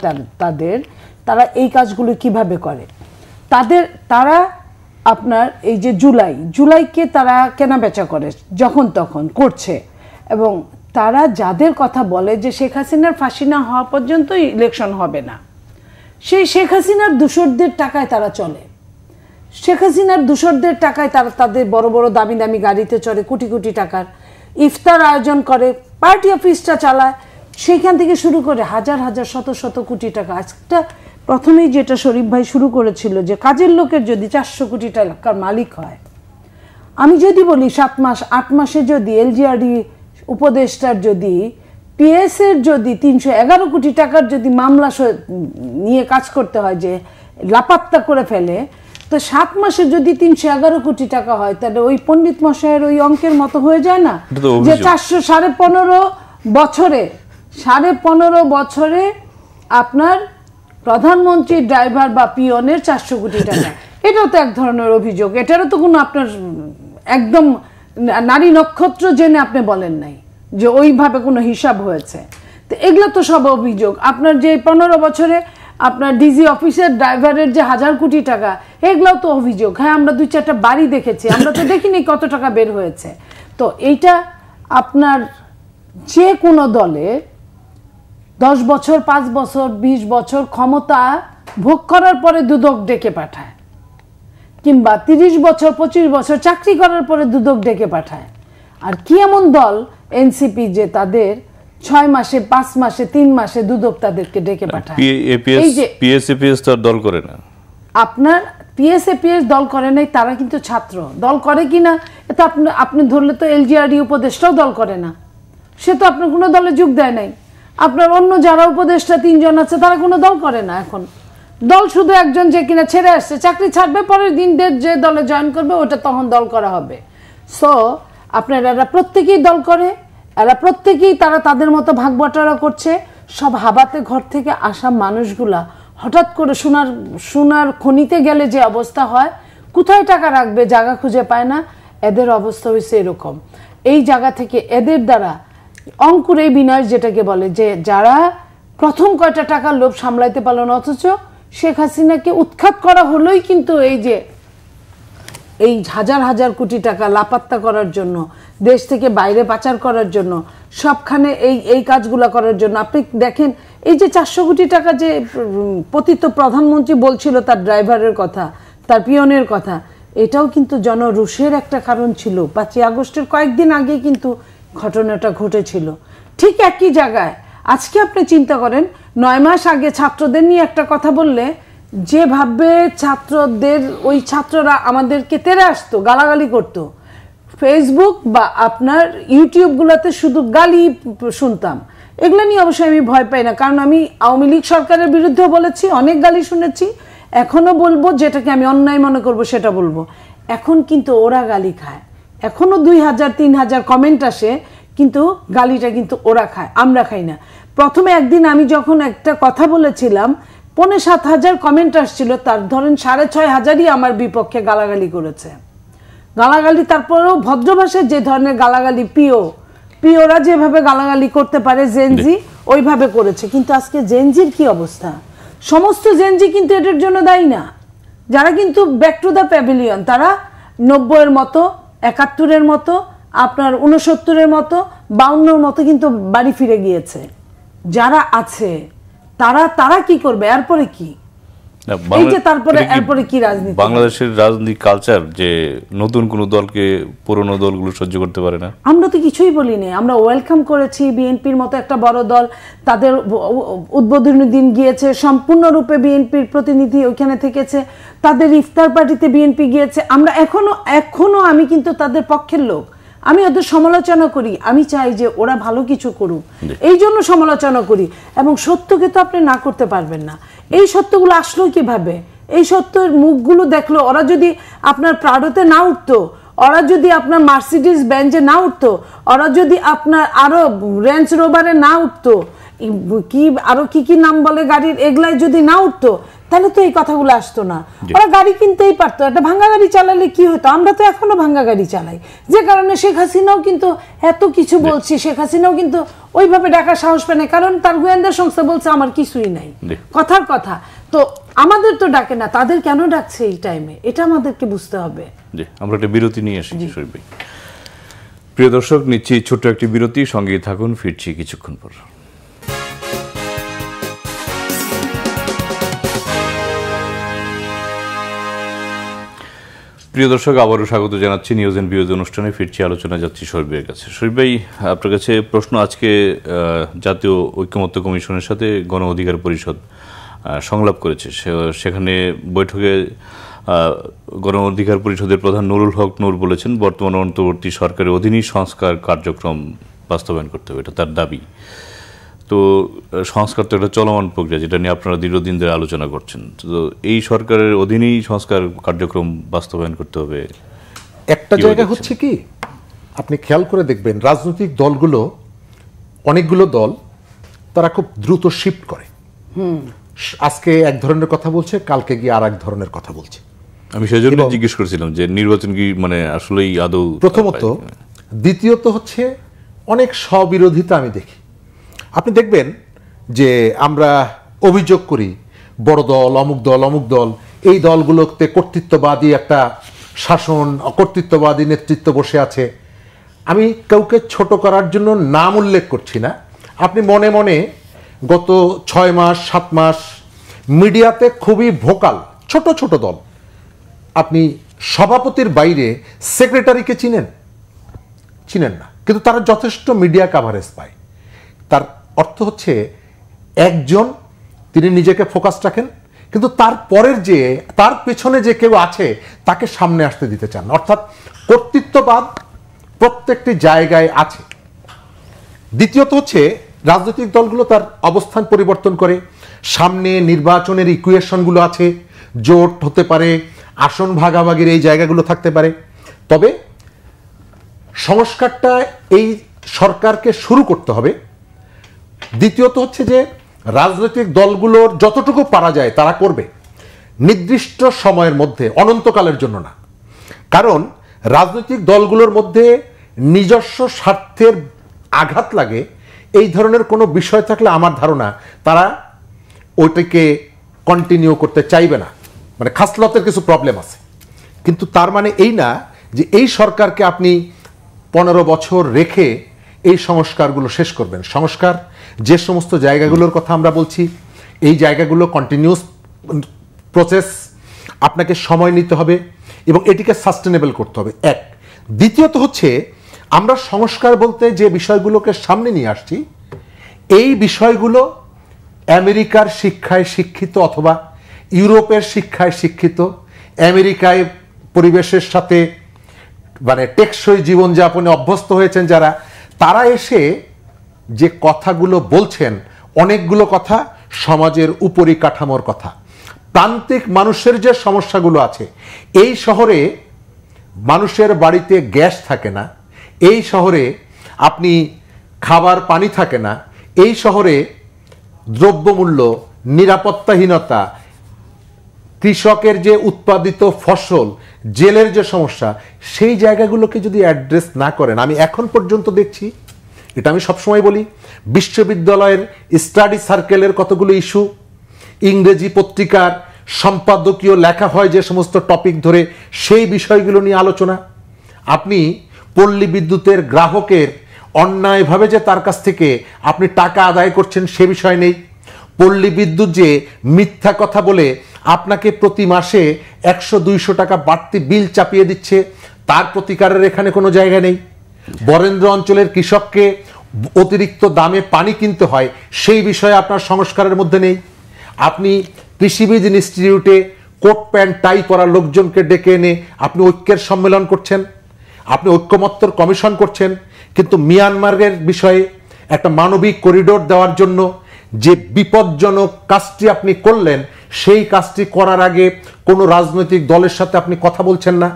তারা এই কাজগুলো কিভাবে করে? তারা আপনার এই যে জুলাইকে তারা কেনা বেচা করে, যখন তখন করছে। এবং তারা যাদের কথা বলে যে শেখ হাসিনার ফাঁসি না হওয়া পর্যন্ত ইলেকশন হবে না, সেই শেখ হাসিনার দূষরদের টাকায় তারা চলে। শেখ হাসিনার দূষরদের টাকায় তারা তাদের বড় বড় দামি দামি গাড়িতে চড়ে, কোটি কোটি টাকার ইফতার আয়োজন করে, পার্টি অফিসটা চালায়, সেইখান থেকে শুরু করে হাজার হাজার শত শত কোটি টাকা। আজটা প্রথমেই যেটা শরীফ ভাই শুরু করেছিল যে কাজের লোকের যদি 400 কোটি টাকার মালিক হয়, আমি যদি বলি 7 মাস 8 মাসে যদি এলজিআরডি উপদেষ্টার যদি পিএস এর যদি 311 কোটি টাকার যদি মামলা নিয়ে কাজ করতে হয়, যে লাপাত্তা করে ফেলে, তো 7 মাসে যদি 311 কোটি টাকা হয়, তাহলে ওই পণ্ডিত মশাইয়ের ওই অঙ্কের মতো হয়ে যায় না যে 15.5 বছরে আপনার প্রধানমন্ত্রীর ড্রাইভার বা পিয়নের 400 কোটি টাকা। এটাও তো এক ধরনের অভিযোগ। এটারও তো কোনো আপনার একদম নারী নক্ষত্র জেনে আপনি বলেন নাই যে ওইভাবে কোনো হিসাব হয়েছে। তো এগুলো তো সব অভিযোগ। আপনার যে 15 বছরে আপনার ডিজি অফিসের ড্রাইভারের যে 1000 কোটি টাকা, এগুলোও তো অভিযোগ। হ্যাঁ, আমরা 2-4টা বাড়ি দেখেছি, আমরা তো দেখিনি কত টাকা বের হয়েছে। তো এইটা আপনার যে কোনো দলে 10 বছর 5 বছর 20 বছর ক্ষমতা ভোগ করার পরে দুদক ডেকে পাঠায়, কিংবা 30 বছর 25 বছর চাকরি করার পরে দুদক ডেকে পাঠায়। আর কি এমন দল এনসিপি যে তাদের 6 মাসে 5 মাসে 3 মাসে দুদক তাদেরকে ডেকে পাঠায়? এই যে পিএস তো দল করে না, আপনার পিএস দল করে নাই, তারা কিন্তু ছাত্র দল করে কিনা এটা আপনি ধরলে তো এলজিআরডি উপদেষ্টাও দল করে না, সে তো আপনার কোনো দলে যোগ দেয় নাই। আপনার অন্য যারা উপদেষ্টা 3 জন আছে তারা কোনো দল করে না। এখন দল শুধু একজন যে কিনা ছেড়ে আসছে, চাকরি ছাড়বে, পরের দিন যে দলে জয়েন করবে ওটা তখন দল করা হবে। সো আপনার এরা প্রত্যেকেই দল করে, এরা প্রত্যেকেই তারা তাদের মতো ভাগ বাটোয়ারা করছে। সব হাবাতে ঘর থেকে আসা মানুষগুলা হঠাৎ করে সোনার খনিতে গেলে যে অবস্থা হয়, কোথায় টাকা রাখবে জায়গা খুঁজে পায় না, এদের অবস্থা হয়েছে এরকম। এই জায়গা থেকে এদের দ্বারা অঙ্কুরে বিনাশ যেটাকে বলে, যে যারা প্রথম কয়টা টাকার লোভ সামলাইতে পারল না, অথচ শেখ হাসিনাকে উৎখাত করা হলোই কিন্তু এই হাজার হাজার কোটি টাকা লাপাত্তা করার জন্য, দেশ থেকে বাইরে পাচার করার জন্য, সবখানে এই কাজগুলো করার জন্য। আপনি দেখেন এই যে 400 কোটি টাকা যে পতিত প্রধানমন্ত্রী বলছিল তার ড্রাইভারের কথা, তার পিয়নের কথা, এটাও কিন্তু জনরোষের একটা কারণ ছিল। 5ই আগস্টের কয়েকদিন আগে কিন্তু ঘটনাটা ঘটেছিল। ঠিক একই জায়গায় আজকে আপনি চিন্তা করেন, 9 মাস আগে ছাত্রদের নিয়ে একটা কথা বললে যেভাবে ছাত্রদের ওই ছাত্ররা আমাদেরকে তেড়ে আসতো, গালাগালি করতো, ফেসবুক বা আপনার ইউটিউবগুলোতে শুধু গালি শুনতাম। এগুলো নিয়ে অবশ্যই আমি ভয় পাই না, কারণ আমি আওয়ামী লীগ সরকারের বিরুদ্ধেও বলেছি, অনেক গালি শুনেছি, এখনো বলবো, যেটাকে আমি অন্যায় মনে করব সেটা বলবো। এখন কিন্তু ওরা গালি খায়, এখনো 2000-3000 কমেন্ট আসে, কিন্তু গালিটা কিন্তু ওরা খায়, আমরা খাই না। প্রথমে একদিন আমি যখন একটা কথা বলেছিলাম 5,000-7,000 কমেন্ট আসছিল, তার ধরেন 6,500-ই আমার বিপক্ষে গালাগালি করেছে। গালাগালি তারপরেও ভদ্র ভাষায় যে ধরনের গালাগালি, পিওরা যেভাবে গালাগালি করতে পারে জেনজি ওইভাবে করেছে। কিন্তু আজকে জেনজির কি অবস্থা? সমস্ত জেনজি কিন্তু এটার জন্য দায়ী না। যারা কিন্তু ব্যাক টু দ্য প্যাভিলিয়ন, তারা 90-এর মতো, 71-এর মতো, আপনার 69-এর মতো, 52-এর মতো কিন্তু বাড়ি ফিরে গিয়েছে। যারা আছে তারা কি করবে? এরপরে কি? এই যে তারপরে এরপরে কি রাজনীতি? বাংলাদেশের রাজনৈতিক কালচার যে নতুন কোন দলকে পুরনো দলগুলো সহ্য করতে পারে না। আমরা তো কিছুই বলিনি, আমরা ওয়েলকাম করেছি। বিএনপির মতো একটা বড় দল, তাদের উদ্বোধনী দিন গিয়েছে, সম্পূর্ণরূপে বিএনপির প্রতিনিধি ওইখানে থেকেছে, তাদের ইফতার পার্টিতে বিএনপি গিয়েছে। আমরা এখনো আমি কিন্তু তাদের পক্ষের লোক, আমি ওদের সমালোচনা করি, আমি চাই যে ওরা ভালো কিছু করুক, এই জন্য সমালোচনা করি। এবং সত্যকে তো আপনি না করতে পারবেন না। এই সত্যগুলো আসলো কিভাবে? এই সত্যের মুখগুলো দেখলো, ওরা যদি আপনার প্রাডোতে না উঠতো, ওরা যদি আপনার মার্সিডিজ বেঞ্জে না উঠতো, ওরা যদি আপনার আরো রেঞ্জ রোভারে না উঠতো, কি আরো কি নাম বলে গাড়ির, এগুলাই যদি না উঠতো, তাহলে তো এই কথাগুলো আসতো না। ওরা গাড়ি কিনতেই পারতো, একটা ভাঙ্গা গাড়ি চালালে কি হতো? আমরা তো এখনো ভাঙ্গা গাড়ি চালাই, যে কারণে শেখ হাসিনাও কিন্তু এত কিছু বলছি, শেখ হাসিনাও কিন্তু ওইভাবে ডাকার সাহস পায় না, কারণ তার গোয়েন্দা সংস্থা বলছে আমার কিছুই নাই, কথার কথা। তো আমাদের তো ডাকে না, তাদের কেন ডাকছে এই টাইমে? এটা আমাদেরকে বুঝতে হবে। আমরা একটা বিরতি নিয়ে আসি শরীফ ভাই। প্রিয় দর্শক, নিচ্ছি ছোট্ট একটি বিরতি, সঙ্গেই থাকুন, ফিরছি কিছুক্ষণ পর। প্রিয় দর্শক, আবারও স্বাগত জানাচ্ছি নিউজ এন্ড ভিউজ অনুষ্ঠানে। ফিরছি, আলোচনা যাচ্ছি শরীফের কাছে। শরীফ ভাই, আপনার কাছে প্রশ্ন। আজকে জাতীয় ঐক্যমত্য কমিশনের সাথে গণ অধিকার পরিষদ সংলাপ করেছে, সেখানে বৈঠকে গণ অধিকার পরিষদের প্রধান নুরুল হক নূর বলেছেন বর্তমান অন্তর্বর্তী সরকারের অধীনেই সংস্কার কার্যক্রম বাস্তবায়ন করতে হবে, এটা তার দাবি। তো সংস্কার তো একটা চলমান প্রক্রিয়া, যেটা নিয়ে আপনারা দীর্ঘদিন ধরে আলোচনা করছেন। তো এই সরকারের অধীনেই সংস্কার কার্যক্রম বাস্তবায়ন করতে হবে। একটা জায়গা হচ্ছে কি, আপনি খেয়াল করে দেখবেন রাজনৈতিক দলগুলো, অনেকগুলো দল, তারা খুব দ্রুত শিফট করে। আজকে এক ধরনের কথা বলছে, কালকে গিয়ে আর এক ধরনের কথা বলছে। আমি সেজন্য জিজ্ঞেস করেছিলাম যে নির্বাচন কি মানে আসলেই আদৌ, প্রথমত। দ্বিতীয়ত হচ্ছে অনেক স্ববিরোধিতা আমি দেখি। আপনি দেখবেন যে আমরা অভিযোগ করি বড় দল, অমুক দল, অমুক দল, এই দলগুলোতে কর্তৃত্ববাদী একটা শাসন, কর্তৃত্ববাদী নেতৃত্ব বসে আছে। আমি কাউকে ছোট করার জন্য নাম উল্লেখ করছি না, আপনি মনে মনে গত 6 মাস 7 মাস মিডিয়াতে খুবই ভোকাল ছোট ছোট দল, আপনি সভাপতির বাইরে সেক্রেটারিকে চিনেন না, কিন্তু তারা যথেষ্ট মিডিয়া কাভারেজ পায়। তার অর্থ হচ্ছে একজন তিনি নিজেকে ফোকাস রাখেন, কিন্তু তার পরের যে তার পেছনে যে কেউ আছে তাকে সামনে আসতে দিতে চান, অর্থাৎ কর্তৃত্ববাদ প্রত্যেকটি জায়গায় আছে। দ্বিতীয়ত হচ্ছে রাজনৈতিক দলগুলো তার অবস্থান পরিবর্তন করে, সামনে নির্বাচনের ইকুয়েশনগুলো আছে, জোট হতে পারে, আসন ভাগাভাগির এই জায়গাগুলো থাকতে পারে। তবে সংস্কারটা এই সরকারকে শুরু করতে হবে। দ্বিতীয়ত হচ্ছে যে রাজনৈতিক দলগুলোর যতটুকু পারা যায় তারা করবে, নির্দিষ্ট সময়ের মধ্যে, অনন্তকালের জন্য না। কারণ রাজনৈতিক দলগুলোর মধ্যে নিজস্ব স্বার্থের আঘাত লাগে এই ধরনের কোনো বিষয় থাকলে আমার ধারণা তারা ওইটাকে কন্টিনিউ করতে চাইবে না, মানে খাসলতের কিছু প্রবলেম আছে। কিন্তু তার মানে এই না যে এই সরকারকে আপনি 15 বছর রেখে এই সংস্কারগুলো শেষ করবেন। সংস্কার যে সমস্ত জায়গাগুলোর কথা আমরা বলছি, এই জায়গাগুলো কন্টিনিউস প্রসেস, আপনাকে সময় নিতে হবে এবং এটিকে সাস্টেনেবল করতে হবে, এক। দ্বিতীয়ত হচ্ছে আমরা সংস্কার বলতে যে বিষয়গুলোকে সামনে নিয়ে আসছি, এই বিষয়গুলো আমেরিকার শিক্ষায় শিক্ষিত অথবা ইউরোপের শিক্ষায় শিক্ষিত, আমেরিকায় পরিবেশের সাথে মানে টেকসই জীবনযাপনে অভ্যস্ত হয়েছেন যারা, তারা এসে যে কথাগুলো বলছেন অনেকগুলো কথা সমাজের উপরিকাঠামোর কথা, প্রান্তিক মানুষের যে সমস্যাগুলো আছে। এই শহরে মানুষের বাড়িতে গ্যাস থাকে না, এই শহরে আপনি খাবার পানি থাকে না, এই শহরে দ্রব্যমূল্য, নিরাপত্তাহীনতা, কৃষকের যে উৎপাদিত ফসল, জেলের যে সমস্যা, সেই জায়গাগুলোকে যদি অ্যাড্রেস না করেন, আমি এখন পর্যন্ত দেখছি, এটা আমি সবসময় বলি, বিশ্ববিদ্যালয়ের স্টাডি সার্কেলের কতগুলো ইস্যু, ইংরেজি পত্রিকার সম্পাদকীয় লেখা হয় যে সমস্ত টপিক ধরে, সেই বিষয়গুলো নিয়ে আলোচনা। আপনি পল্লী বিদ্যুতের গ্রাহকের অন্যায়ভাবে যে তার কাছ থেকে আপনি টাকা আদায় করছেন সে বিষয় নেই। পল্লী বিদ্যুৎ যে মিথ্যা কথা বলে আপনাকে প্রতি মাসে 100-200 টাকা বাড়তি বিল চাপিয়ে দিচ্ছে, তার প্রতিকারের এখানে কোনো জায়গা নেই। বরেন্দ্র অঞ্চলের কৃষককে অতিরিক্ত দামে পানি কিনতে হয়, সেই বিষয়ে আপনার সংস্কারের মধ্যে নেই। আপনি কৃষিবিদ ইনস্টিটিউটে কোট প্যান্ট টাই পরা লোকজনকে ডেকে এনে আপনি ঐক্যের সম্মেলন করছেন, আপনি ঐক্যমত্যর কমিশন করছেন, কিন্তু মিয়ানমারের বিষয়ে একটা মানবিক করিডোর দেওয়ার জন্য যে বিপজ্জনক কাজটি আপনি করলেন, সেই কাজটি করার আগে কোনো রাজনৈতিক দলের সাথে আপনি কথা বলছেন না।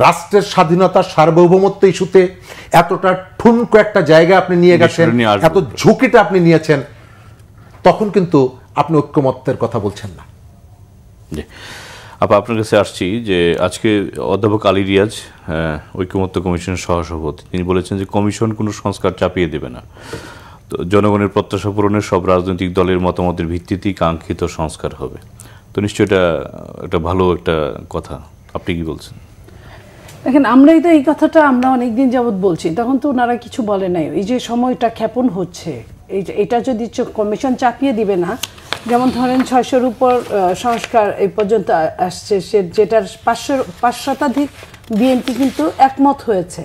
রাষ্ট্রের স্বাধীনতা, সার্বভৌমত্ব ইস্যুতে এতটা ঠুনকো একটা জায়গা আপনি নিয়ে গেছেন, এত ঝুঁকিটা আপনি নিয়েছেন, তখন কিন্তু আপনি ঐক্যমত্যের কথা বলছেন না। আপনার কাছে আসছি যে আজকে অধ্যাপক আলী রিয়াজ, ঐক্যমত্য কমিশনের সহসভাপতি, তিনি বলেছেন যে কমিশন কোনো সংস্কার চাপিয়ে দেবে না, তো জনগণের প্রত্যাশা পূরণের সব রাজনৈতিক দলের মতামতের ভিত্তিতেই কাঙ্ক্ষিত সংস্কার হবে। তো নিশ্চয়ই এটা একটা ভালো একটা কথা, আপনি কি বলছেন? দেখেন, আমরাই তো এই কথাটা আমরা অনেকদিন যাবৎ বলছি, তখন তো ওনারা কিছু বলে নাই। এই যে সময়টা ক্ষেপণ হচ্ছে, এটা যদি কমিশন চাপিয়ে দিবে না, যেমন ধরেন 600-র উপর সংস্কার এই পর্যন্ত আসছে, যেটার 500 শতাধিক বিএনপি কিন্তু একমত হয়েছে,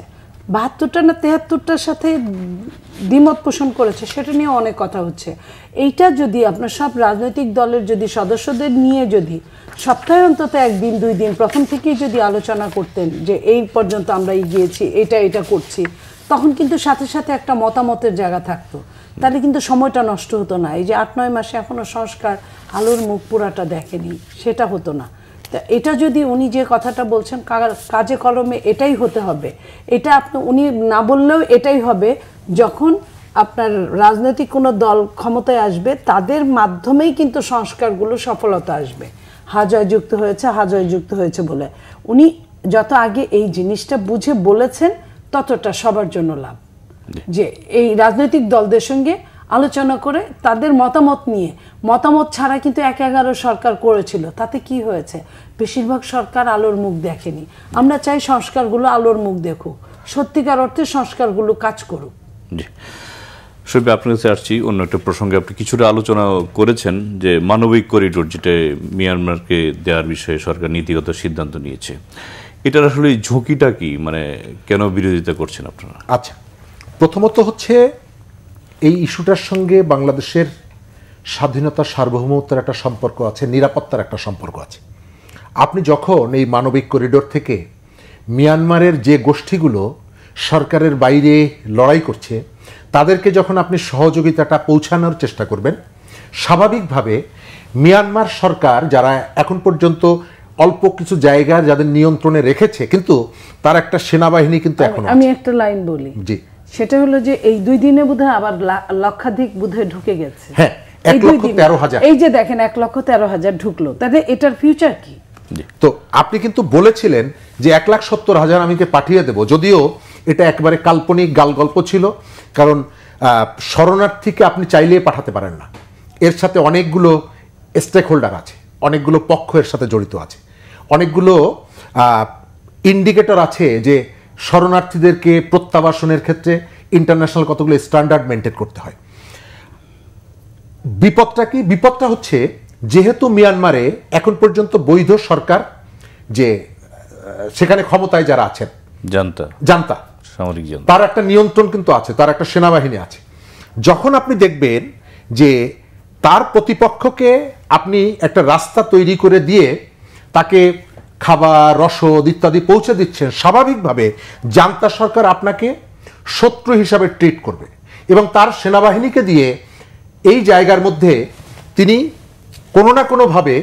72টা না 73টার সাথে দ্বিমত পোষণ করেছে, সেটা নিয়ে অনেক কথা হচ্ছে। এইটা যদি আপনার সব রাজনৈতিক দলের যদি সদস্যদের নিয়ে যদি সপ্তাহে অন্তত 1 দিন 2 দিন প্রথম থেকেই যদি আলোচনা করতেন যে এই পর্যন্ত আমরা এগিয়েছি, এটা করছি, তখন কিন্তু সাথে সাথে একটা মতামতের জায়গা থাকতো, তাহলে কিন্তু সময়টা নষ্ট হতো না। এই যে 8-9 মাসে এখনো সংস্কার আলোর মুখ পুরাটা দেখেনি, সেটা হতো না। তা এটা যদি উনি যে কথাটা বলছেন কাজে কলমে এটাই হতে হবে, এটা উনি না বললেও এটাই হবে, যখন আপনার রাজনৈতিক কোনো দল ক্ষমতায় আসবে তাদের মাধ্যমেই কিন্তু সংস্কারগুলো সফলতা আসবে। হাজয়যুক্ত হয়েছে বলে উনি যত আগে এই জিনিসটা বুঝে বলেছেন, ততটা সবার জন্য লাভ। যে এই রাজনৈতিক দলদের সঙ্গে আলোচনা করে তাদের মতামত নিয়ে, মতামত ছাড়া কিন্তু 1/11 সরকার করেছিল, তাতে কি হয়েছে? বেশিরভাগ সরকার আলোর মুখ দেখেনি। আমরা চাই সংস্কারগুলো আলোর মুখ দেখুক, সত্যিকার অর্থে সংস্কারগুলো কাজ করুক। জি, শরীফ আপনার কাছে আসছি অন্য একটা প্রসঙ্গে। আপনি কিছুটা আলোচনা করেছেন যে মানবিক করিডোর যেটা মিয়ানমারকে দেওয়ার বিষয়ে সরকার নীতিগত সিদ্ধান্ত নিয়েছে, এটার আসলে ঝুঁকিটা কি, মানে কেন বিরোধিতা করছেন আপনারা? আচ্ছা, প্রথমত হচ্ছে এই ইস্যুটার সঙ্গে বাংলাদেশের স্বাধীনতা সার্বভৌমত্বের একটা সম্পর্ক আছে, নিরাপত্তার একটা সম্পর্ক আছে। আপনি যখন এই মানবিক করিডোর থেকে মিয়ানমারের যে গোষ্ঠীগুলো সরকারের বাইরে লড়াই করছে তাদেরকে যখন আপনি সহযোগিতাটা পৌঁছানোর চেষ্টা করবেন, স্বাভাবিকভাবে মিয়ানমার সরকার যারা এখন পর্যন্ত অল্প কিছু জায়গা যাদের নিয়ন্ত্রণে রেখেছে, কিন্তু তার একটা সেনাবাহিনী কিন্তু এখন আমি একটা লাইন বলি, জি, সেটা হলো যে এই 2 দিনে বোধহয় আবার লক্ষাধিক বোধহয় ঢুকে গেছে। হ্যাঁ, 1,13,000। এই যে দেখেন 1,13,000 ঢুকলো, তাতে এটার ফিউচার কি? তো আপনি কিন্তু বলেছিলেন যে 1,70,000 আমি পাঠিয়ে দেব, যদিও এটা একেবারে কাল্পনিক গালগল্প ছিল, কারণ শরণার্থীকে আপনি চাইলেই পাঠাতে পারেন না। এর সাথে অনেকগুলো স্টেক হোল্ডার আছে, অনেকগুলো পক্ষ এর সাথে জড়িত আছে, অনেকগুলো ইন্ডিকেটর আছে যে শরণার্থীদেরকে প্রত্যাবাসনের ক্ষেত্রে ইন্টারন্যাশনাল কতগুলো স্ট্যান্ডার্ড মেনটেন করতে হয়। বিপদটা কি? বিপদটা হচ্ছে যেহেতু মিয়ানমারে এখন পর্যন্ত বৈধ সরকার, যে সেখানে ক্ষমতায় যারা আছেন জান্তা সামরিক জান্তা, তার একটা নিয়ন্ত্রণ কিন্তু আছে, তার একটা সেনাবাহিনী আছে। যখন আপনি দেখবেন যে তার প্রতিপক্ষকে আপনি একটা রাস্তা তৈরি করে দিয়ে তাকে খাবার, রসদ ইত্যাদি পৌঁছে দিচ্ছেন, স্বাভাবিকভাবে জান্তা সরকার আপনাকে শত্রু হিসাবে ট্রিট করবে এবং তার সেনাবাহিনীকে দিয়ে এই জায়গার মধ্যে তিনি কোনো না কোনোভাবে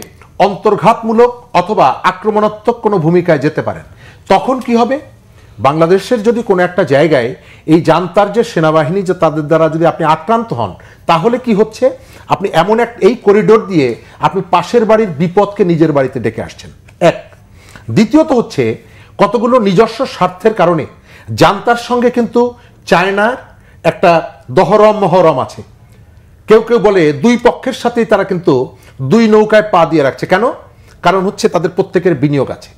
অন্তর্ঘাতমূলক অথবা আক্রমণাত্মক কোনো ভূমিকায় যেতে পারেন। তখন কি হবে? বাংলাদেশের যদি কোনো একটা জায়গায় এই জান্তার যে সেনাবাহিনী, যে তাদের দ্বারা যদি আপনি আক্রান্ত হন, তাহলে কি হচ্ছে, আপনি এমন এই করিডোর দিয়ে আপনি পাশের বাড়ির বিপদকে নিজের বাড়িতে ডেকে আসছেন। এক, দ্বিতীয়ত হচ্ছে কতগুলো নিজস্ব স্বার্থের কারণে জান্তার সঙ্গে কিন্তু চায়নার একটা দহরম মহরম আছে। কেউ কেউ বলে 2 পক্ষের সাথেই তারা কিন্তু 2 নৌকায় পা দিয়ে রাখছে। কেন? কারণ হচ্ছে তাদের প্রত্যেকের বিনিয়োগ আছে।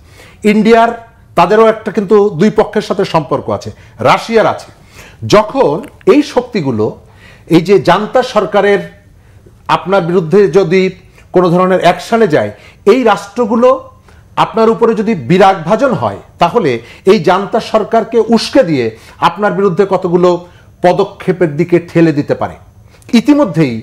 ইন্ডিয়ার তাদেরও একটা কিন্তু 2 পক্ষের সাথে সম্পর্ক আছে, রাশিয়ার আছে। যখন এই শক্তিগুলো এই যে জান্তা সরকারের আপনার বিরুদ্ধে যদি কোনো ধরনের অ্যাকশনে যায়, এই রাষ্ট্রগুলো আপনার উপরে যদি বিরাগভাজন হয়, তাহলে এই জান্তা সরকারকে উস্কে দিয়ে আপনার বিরুদ্ধে কতগুলো পদক্ষেপের দিকে ঠেলে দিতে পারে। ইতিমধ্যেই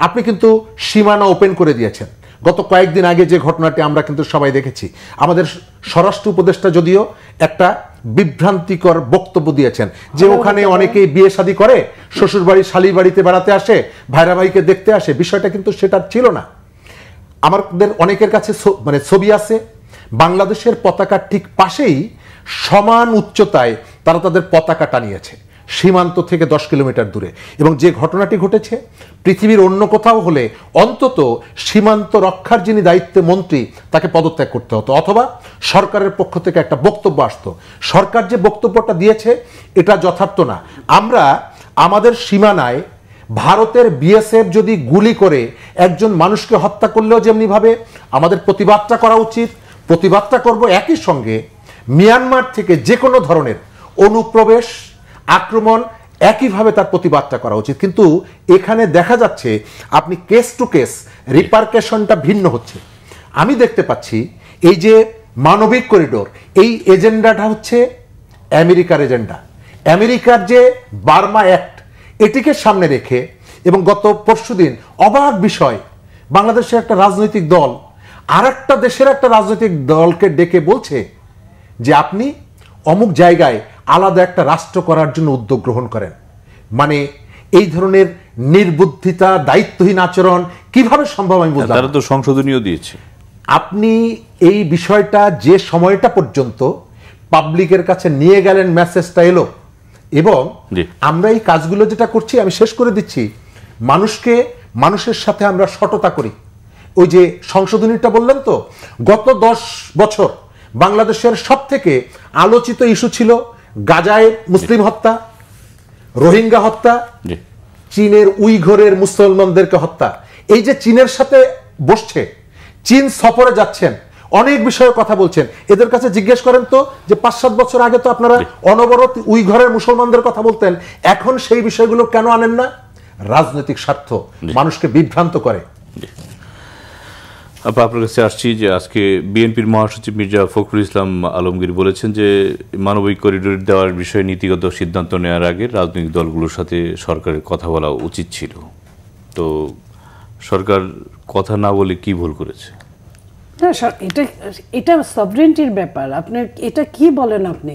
আপনি কিন্তু সীমানা ওপেন করে দিয়েছেন। গত কয়েকদিন আগে যে ঘটনাটি আমরা কিন্তু সবাই দেখেছি, আমাদের স্বরাষ্ট্র উপদেষ্টা যদিও একটা বিভ্রান্তিকর বক্তব্য দিয়েছেন যে ওখানে অনেকেই বিয়ে শাদী করে, শ্বশুর বাড়ি শালীর বাড়িতে বেড়াতে আসে, ভাইরা ভাইকে দেখতে আসে। বিষয়টা কিন্তু সেটা ছিল না। আমাদের অনেকের কাছে মানে ছবি আছে, বাংলাদেশের পতাকার ঠিক পাশেই সমান উচ্চতায় তারা তাদের পতাকা টানিয়েছে, সীমান্ত থেকে 10 কিলোমিটার দূরে। এবং যে ঘটনাটি ঘটেছে পৃথিবীর অন্য কোথাও হলে অন্তত সীমান্ত রক্ষার যিনি দায়িত্বে মন্ত্রী তাকে পদত্যাগ করতে হতো, অথবা সরকারের পক্ষ থেকে একটা বক্তব্য আসতো। সরকার যে বক্তব্যটা দিয়েছে এটা যথার্থ না। আমরা আমাদের সীমানায় ভারতের বিএসএফ যদি গুলি করে একজন মানুষকে হত্যা করলেও যেমনিভাবে আমাদের প্রতিবাদটা করা উচিত, প্রতিবাদটা করব, একই সঙ্গে মিয়ানমার থেকে যে কোনো ধরনের অনুপ্রবেশ, আক্রমণ, একইভাবে তার প্রতিবাদটা করা উচিত। কিন্তু এখানে দেখা যাচ্ছে আপনি কেস টু কেস রিপারকেশনটা ভিন্ন হচ্ছে। আমি দেখতে পাচ্ছি এই যে মানবিক করিডোর, এই এজেন্ডাটা হচ্ছে আমেরিকার এজেন্ডা। আমেরিকার যে বার্মা অ্যাক্ট, এটিকে সামনে রেখে, এবং গত পরশুদিন অবাক বিষয়, বাংলাদেশের একটা রাজনৈতিক দল আর একটা দেশের একটা রাজনৈতিক দলকে ডেকে বলছে যে আপনি অমুক জায়গায় আলাদা একটা রাষ্ট্র করার জন্য উদ্যোগ গ্রহণ করেন। মানে এই ধরনের নির্বুদ্ধিতা, দায়িত্বহীন আচরণ কিভাবে সম্ভব আমি বুঝলাম। তারা তো সংশোধনীয় দিয়েছে। আপনি এই বিষয়টা যে সময়টা পর্যন্ত পাবলিকের কাছে নিয়ে গেলেন, মেসেজটা এলো, এবং আমরা এই কাজগুলো যেটা করছি, আমি শেষ করে দিচ্ছি, মানুষের সাথে আমরা সততা করি। ওই যে সংশোধনীটা বললেন, তো গত 10 বছর বাংলাদেশের সব থেকে আলোচিত ইস্যু ছিল গাজায় মুসলিম হত্যা, রোহিঙ্গা হত্যা, চীনের উইঘুরের মুসলমানদেরকে হত্যা। এই যে চীনের সাথে বসছে, চীন সফরে যাচ্ছেন, অনেক বিষয়ে কথা বলছেন। এদের কাছে জিজ্ঞেস করেন তো যে ৫-৭ বছর আগে তো আপনারা অনবরত উইঘরের মুসলমানদের কথা বলতেন, এখন সেই বিষয়গুলো কেন আনেন না? রাজনৈতিক স্বার্থ মানুষকে বিভ্রান্ত করে। আপনার কাছে আসছি যে আজকে বিএনপির মহাসচিব মির্জা ফখরুল ইসলাম আলমগীর বলেছেন যে মানবিক করিডোর দেওয়ার বিষয়ে নীতিগত সিদ্ধান্ত নেওয়ার আগে রাজনৈতিক দলগুলোর সাথে সরকারের কথা বলা উচিত ছিল। তো সরকার কথা না বলে কি ভুল করেছে? এটা সভরেন্টির ব্যাপার। আপনি এটা কি বলেন? আপনি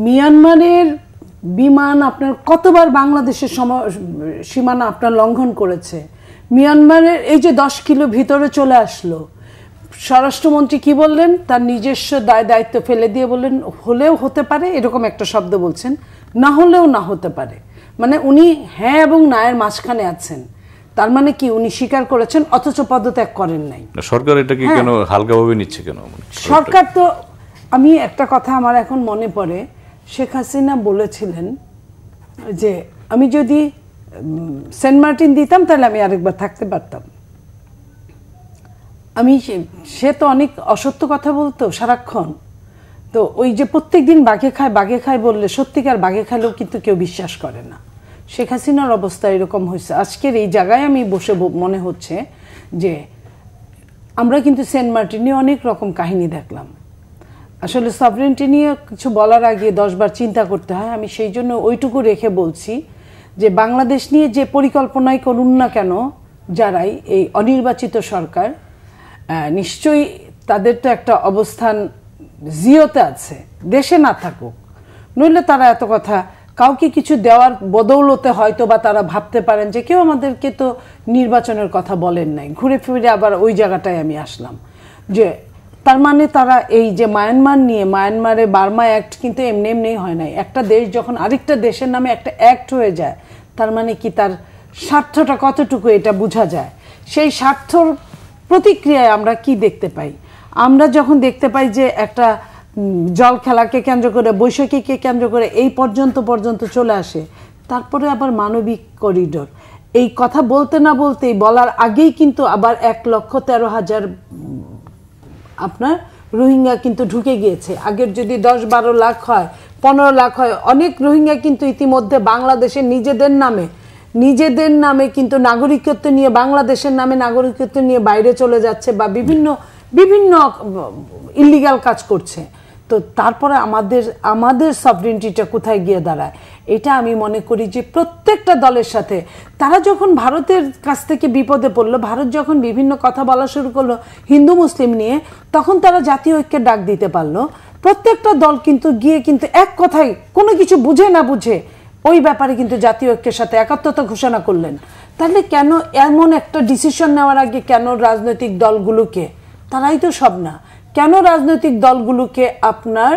মিয়ানমারের বিমান আপনার কতবার বাংলাদেশের সীমানা আপনার লঙ্ঘন করেছে। মিয়ানমারের এই যে 10 কিলো ভিতরে চলে আসলো, স্বরাষ্ট্রমন্ত্রী কি বললেন? তার নিজস্ব দায়িত্ব ফেলে দিয়ে বললেন হলেও হতে পারে, এরকম একটা শব্দ বলছেন, না হলেও না হতে পারে। মানে উনি হ্যাঁ এবং না এর মাঝখানে আছেন। তার মানে কি উনি স্বীকার করেছেন অথচ পদত্যাগ করেন নাই। সরকার এটাকে কেন হালকাভাবে নিচ্ছে কেন? সরকার তো, আমি একটা কথা আমার এখন মনে পড়ে, শেখ হাসিনা বলেছিলেন যে আমি যদি সেন্ট মার্টিন দিতাম তাহলে আমি আরেকবার থাকতে পারতাম। সে তো অনেক অসত্য কথা বলতো সারাক্ষণ। তো ওই যে প্রত্যেক দিন বাঘে খায় বললে সত্যিকার বাঘে খাইলেও কিন্তু কেউ বিশ্বাস করে না। শেখ হাসিনার অবস্থা এরকম হয়েছে। আজকের এই জায়গায় আমি বসে মনে হচ্ছে যে আমরা কিন্তু সেন্ট মার্টিনে অনেক রকম কাহিনী দেখলাম। আসলে সভরেন্টি নিয়ে কিছু বলার আগে 10 বার চিন্তা করতে হয়। আমি সেই জন্য ওইটুকু রেখে বলছি যে বাংলাদেশ নিয়ে যে পরিকল্পনাই করুন না কেন যারাই, এই অনির্বাচিত সরকার, নিশ্চয়ই তাদের তো একটা অবস্থান জিওতে আছে, দেশে না থাকুক। নইলে তারা এত কথা কাউকে কিছু দেওয়ার বদৌলতে হয়তো বা তারা ভাবতে পারেন যে কেউ আমাদেরকে তো নির্বাচনের কথা বলেন নাই। ঘুরে ফিরে আবার ওই জায়গাটায় আমি আসলাম যে তার মানে তারা এই যে মায়ানমার নিয়ে, মায়ানমারে বার্মা অ্যাক্ট কিন্তু এমনি এমনি হয় নাই। একটা দেশ যখন আরেকটা দেশের নামে একটা অ্যাক্ট হয়ে যায়, তার মানে কি তার স্বার্থটা কতটুকু এটা বোঝা যায়। সেই স্বার্থর প্রতিক্রিয়ায় আমরা কি দেখতে পাই? আমরা যখন দেখতে পাই যে একটা জল খেলাকে কেন্দ্র করে, বৈশাখীকে কেন্দ্র করে এই পর্যন্ত চলে আসে, তারপরে আবার মানবিক করিডোর, এই কথা বলতে না বলতেই বলার আগেই কিন্তু আবার 1,13,000 আপনার রোহিঙ্গা কিন্তু ঢুকে গিয়েছে। আগের যদি 10-12 লাখ হয়, 15 লাখ হয়, অনেক রোহিঙ্গা কিন্তু ইতিমধ্যে বাংলাদেশের নিজেদের নামে কিন্তু নাগরিকত্ব নিয়ে, বাংলাদেশের নামে নাগরিকত্ব নিয়ে বাইরে চলে যাচ্ছে বা বিভিন্ন ইলিগাল কাজ করছে। তো তারপরে আমাদের সভরেন্টিটা কোথায় গিয়ে দাঁড়ায়? এটা আমি মনে করি যে প্রত্যেকটা দলের সাথে তারা যখন ভারতের কাছ থেকে বিপদে পড়লো, ভারত যখন বিভিন্ন কথা বলা শুরু করলো হিন্দু মুসলিম নিয়ে, তখন তারা জাতীয় ঐক্যের ডাক দিতে পারলো। প্রত্যেকটা দল কিন্তু গিয়ে কিন্তু এক কথায় কোনো কিছু বুঝে না বুঝে ওই ব্যাপারে কিন্তু জাতীয় ঐক্যের সাথে একাত্মতা ঘোষণা করলেন। তাহলে কেন এমন একটা ডিসিশন নেওয়ার আগে কেন রাজনৈতিক দলগুলোকে, তারাই তো সব না, কেন রাজনৈতিক দলগুলোকে আপনার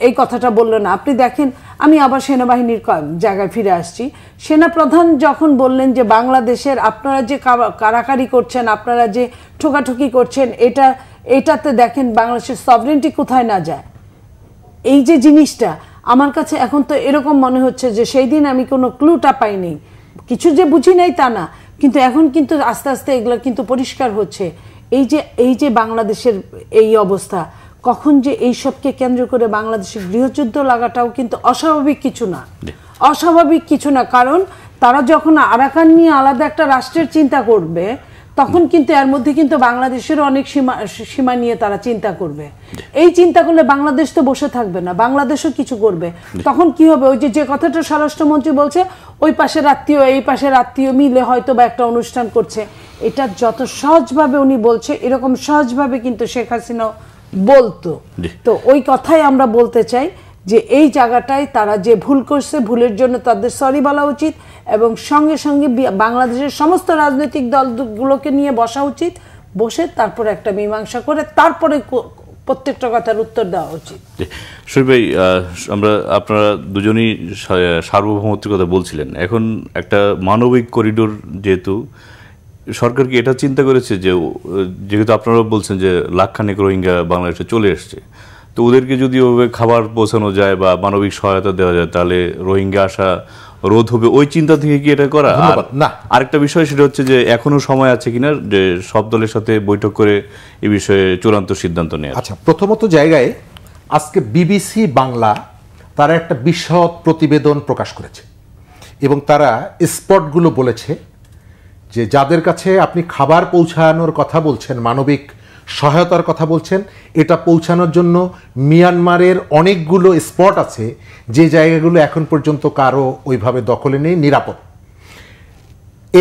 এই কথাটা বললো না? আপনি দেখেন, আমি আবার সেনাবাহিনীর জায়গায় ফিরে আসছি। সেনাপ্রধান যখন বললেন যে বাংলাদেশের আপনারা যে কারাকারি করছেন, আপনারা যে ঠোকাঠুকি করছেন, এটাতে দেখেন বাংলাদেশের সভরেন্টি কোথায় না যায়। এই যে জিনিসটা আমার কাছে এখন তো এরকম মনে হচ্ছে যে সেই দিন আমি কোনো ক্লুটা পাইনি, কিছু যে বুঝি নাই তা না, কিন্তু এখন কিন্তু আস্তে আস্তে এগুলো কিন্তু পরিষ্কার হচ্ছে। এই যে বাংলাদেশের এই অবস্থা, কখন যে এইসবকে কেন্দ্র করে বাংলাদেশের গৃহযুদ্ধ লাগাটাও কিন্তু অস্বাভাবিক কিছু না। কারণ তারা যখন আরাকান নিয়ে আলাদা একটা রাষ্ট্রের চিন্তা করবে, তখন কিন্তু এর মধ্যে কিন্তু বাংলাদেশের অনেক সীমা নিয়ে তারা চিন্তা করবে। এই চিন্তা করলে বাংলাদেশ তো বসে থাকবে না, বাংলাদেশও কিছু করবে। তখন কি হবে? ওই যে কথাটা স্বরাষ্ট্রমন্ত্রী বলছে, ওই পাশের আত্মীয় এই পাশের আত্মীয় মিলে হয়তো বা একটা অনুষ্ঠান করছে। এটা যত সহজভাবে উনি বলছে, এরকম সহজভাবে কিন্তু শেখ হাসিনাও বলতো। তো ওই কথাই আমরা বলতে চাই যে এই জায়গাটায় তারা যে ভুল করছে, ভুলের জন্য তাদের সরি বলা উচিত এবং সঙ্গে সঙ্গে বাংলাদেশের সমস্ত রাজনৈতিক দলগুলোকে নিয়ে বসা উচিত, বসে তারপরে একটা মীমাংসা করে তারপরে প্রত্যেকটা কথার উত্তর দেওয়া উচিত। শরীফ ভাই, আপনারা দুজনই সার্বভৌমত্বের কথা বলছিলেন। এখন একটা মানবিক করিডোর, যেহেতু সরকার কি এটা চিন্তা করেছে যে যেহেতু আপনারা বলছেন যে লাখখানেক রোহিঙ্গা বাংলাদেশে চলে এসছে, তো ওদেরকে যদি ওভাবে খাবার পৌঁছানো যায় বা মানবিক সহায়তা দেওয়া যায়, তাহলে রোহিঙ্গা আসা রোধ হবে, ওই চিন্তা থেকে কি এটা করা? না, আরেকটা বিষয় সেটা হচ্ছে যে এখনো সময় আছে কিনা যে সব দলের সাথে বৈঠক করে এই বিষয়ে চূড়ান্ত সিদ্ধান্ত নেওয়া? আচ্ছা, প্রথমত জায়গায় আজকে বিবিসি বাংলা তারা একটা বিশদ প্রতিবেদন প্রকাশ করেছে এবং তারা স্পটগুলো বলেছে যে যাদের কাছে আপনি খাবার পৌঁছানোর কথা বলছেন, মানবিক সহায়তার কথা বলছেন, এটা পৌঁছানোর জন্য মিয়ানমারের অনেকগুলো স্পট আছে যে জায়গাগুলো এখন পর্যন্ত কারো ওইভাবে দখলে নেই, নিরাপদ।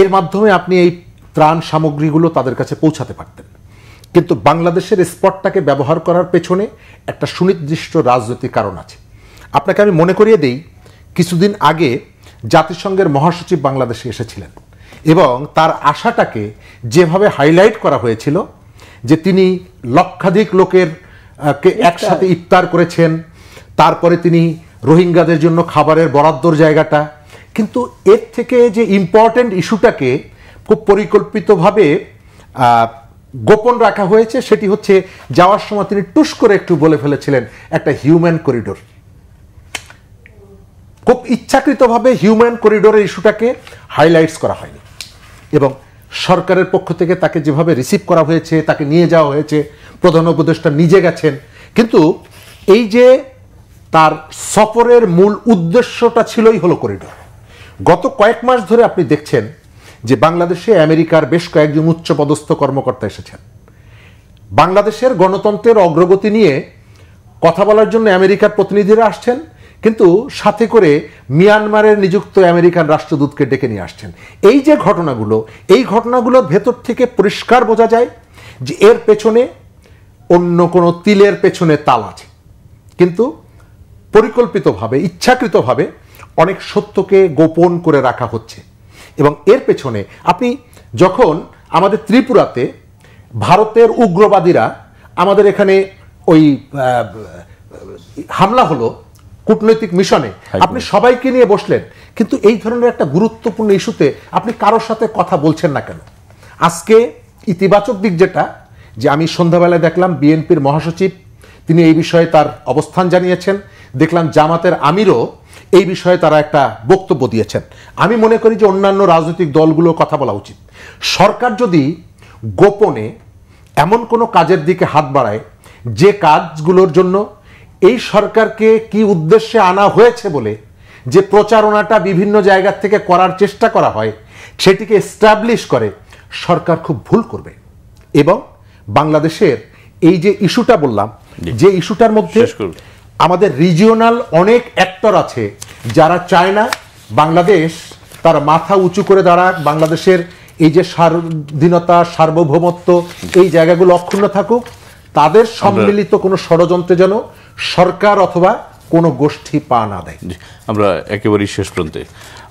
এর মাধ্যমে আপনি এই ত্রাণ সামগ্রীগুলো তাদের কাছে পৌঁছাতে পারতেন। কিন্তু বাংলাদেশের স্পটটাকে ব্যবহার করার পেছনে একটা সুনির্দিষ্ট রাজনৈতিক কারণ আছে। আপনাকে আমি মনে করিয়ে দেই, কিছুদিন আগে জাতিসংঘের মহাসচিব বাংলাদেশে এসেছিলেন এবং তার আশাটাকে যেভাবে হাইলাইট করা হয়েছিল যে তিনি লক্ষাধিক লোকের একসাথে ইফতার করেছেন, তারপরে তিনি রোহিঙ্গাদের জন্য খাবারের বরাদ্দর জায়গাটা, কিন্তু এর থেকে যে ইম্পর্টেন্ট ইস্যুটাকে খুব পরিকল্পিতভাবে গোপন রাখা হয়েছে সেটি হচ্ছে যাওয়ার সময় তিনি টুস করে একটু বলে ফেলেছিলেন একটা হিউম্যান করিডোর। খুব ইচ্ছাকৃতভাবে হিউম্যান করিডোরের ইস্যুটাকে হাইলাইটস করা হয়নি এবং সরকারের পক্ষ থেকে তাকে যেভাবে রিসিভ করা হয়েছে, তাকে নিয়ে যাওয়া হয়েছে, প্রধান উপদেষ্টা নিজে গেছেন, কিন্তু এই যে তার সফরের মূল উদ্দেশ্যটা ছিলই হলো করিডোর। গত কয়েক মাস ধরে আপনি দেখছেন যে বাংলাদেশে আমেরিকার বেশ কয়েকজন উচ্চপদস্থ কর্মকর্তা এসেছেন। বাংলাদেশের গণতন্ত্রের অগ্রগতি নিয়ে কথা বলার জন্য আমেরিকার প্রতিনিধিরা আসছেন, কিন্তু সাথে করে মিয়ানমারের নিযুক্ত আমেরিকান রাষ্ট্রদূতকে ডেকে নিয়ে আসছেন। এই যে ঘটনাগুলো, এই ঘটনাগুলোর ভেতর থেকে পরিষ্কার বোঝা যায় যে এর পেছনে অন্য কোনো তিলের পেছনে তাল আছে, কিন্তু পরিকল্পিতভাবে, ইচ্ছাকৃতভাবে অনেক সত্যকে গোপন করে রাখা হচ্ছে। এবং এর পেছনে আপনি যখন আমাদের ত্রিপুরাতে ভারতের উগ্রবাদীরা আমাদের এখানে ওই হামলা হলো কূটনৈতিক মিশনে, আপনি সবাইকে নিয়ে বসলেন, কিন্তু এই ধরনের একটা গুরুত্বপূর্ণ ইস্যুতে আপনি কারোর সাথে কথা বলছেন না কেন? আজকে ইতিবাচক দিক যেটা, যে আমি সন্ধ্যাবেলায় দেখলাম বিএনপির মহাসচিব তিনি এই বিষয়ে তার অবস্থান জানিয়েছেন, দেখলাম জামাতের আমিরও এই বিষয়ে তারা একটা বক্তব্য দিয়েছেন। আমি মনে করি যে অন্যান্য রাজনৈতিক দলগুলো কথা বলা উচিত। সরকার যদি গোপনে এমন কোনো কাজের দিকে হাত বাড়ায় যে কাজগুলোর জন্য এই সরকারকে কি উদ্দেশ্যে আনা হয়েছে বলে যে প্রচারণাটা বিভিন্ন জায়গা থেকে করার চেষ্টা করা হয়, সেটিকে এস্টাবলিশ করে, সরকার খুব ভুল করবে। এবং বাংলাদেশের এই যে ইস্যুটা বললাম, যে ইস্যুটার মধ্যে আমাদের রিজিওনাল অনেক অ্যাক্টর আছে যারা চায় না বাংলাদেশ তার মাথা উঁচু করে দাঁড়াক, বাংলাদেশের এই যে স্বাধীনতা, সার্বভৌমত্ব, এই জায়গাগুলো অক্ষুণ্ণ থাকুক, তাদের সম্মিলিত কোনো ষড়যন্ত্রে যেন সরকার অথবা কোনো গোষ্ঠী পা না দেয়। আমরা একেবারেই শেষ প্রান্তে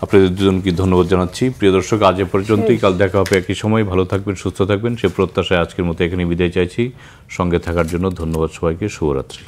আপনাদের দুজনকে ধন্যবাদ জানাচ্ছি। প্রিয় দর্শক, আজ এ পর্যন্তই। কাল দেখা হবে একই সময়। ভালো থাকবেন, সুস্থ থাকবেন, সে প্রত্যাশায় আজকের মতো এখানে বিদায় চাইছি। সঙ্গে থাকার জন্য ধন্যবাদ সবাইকে। শুভরাত্রি।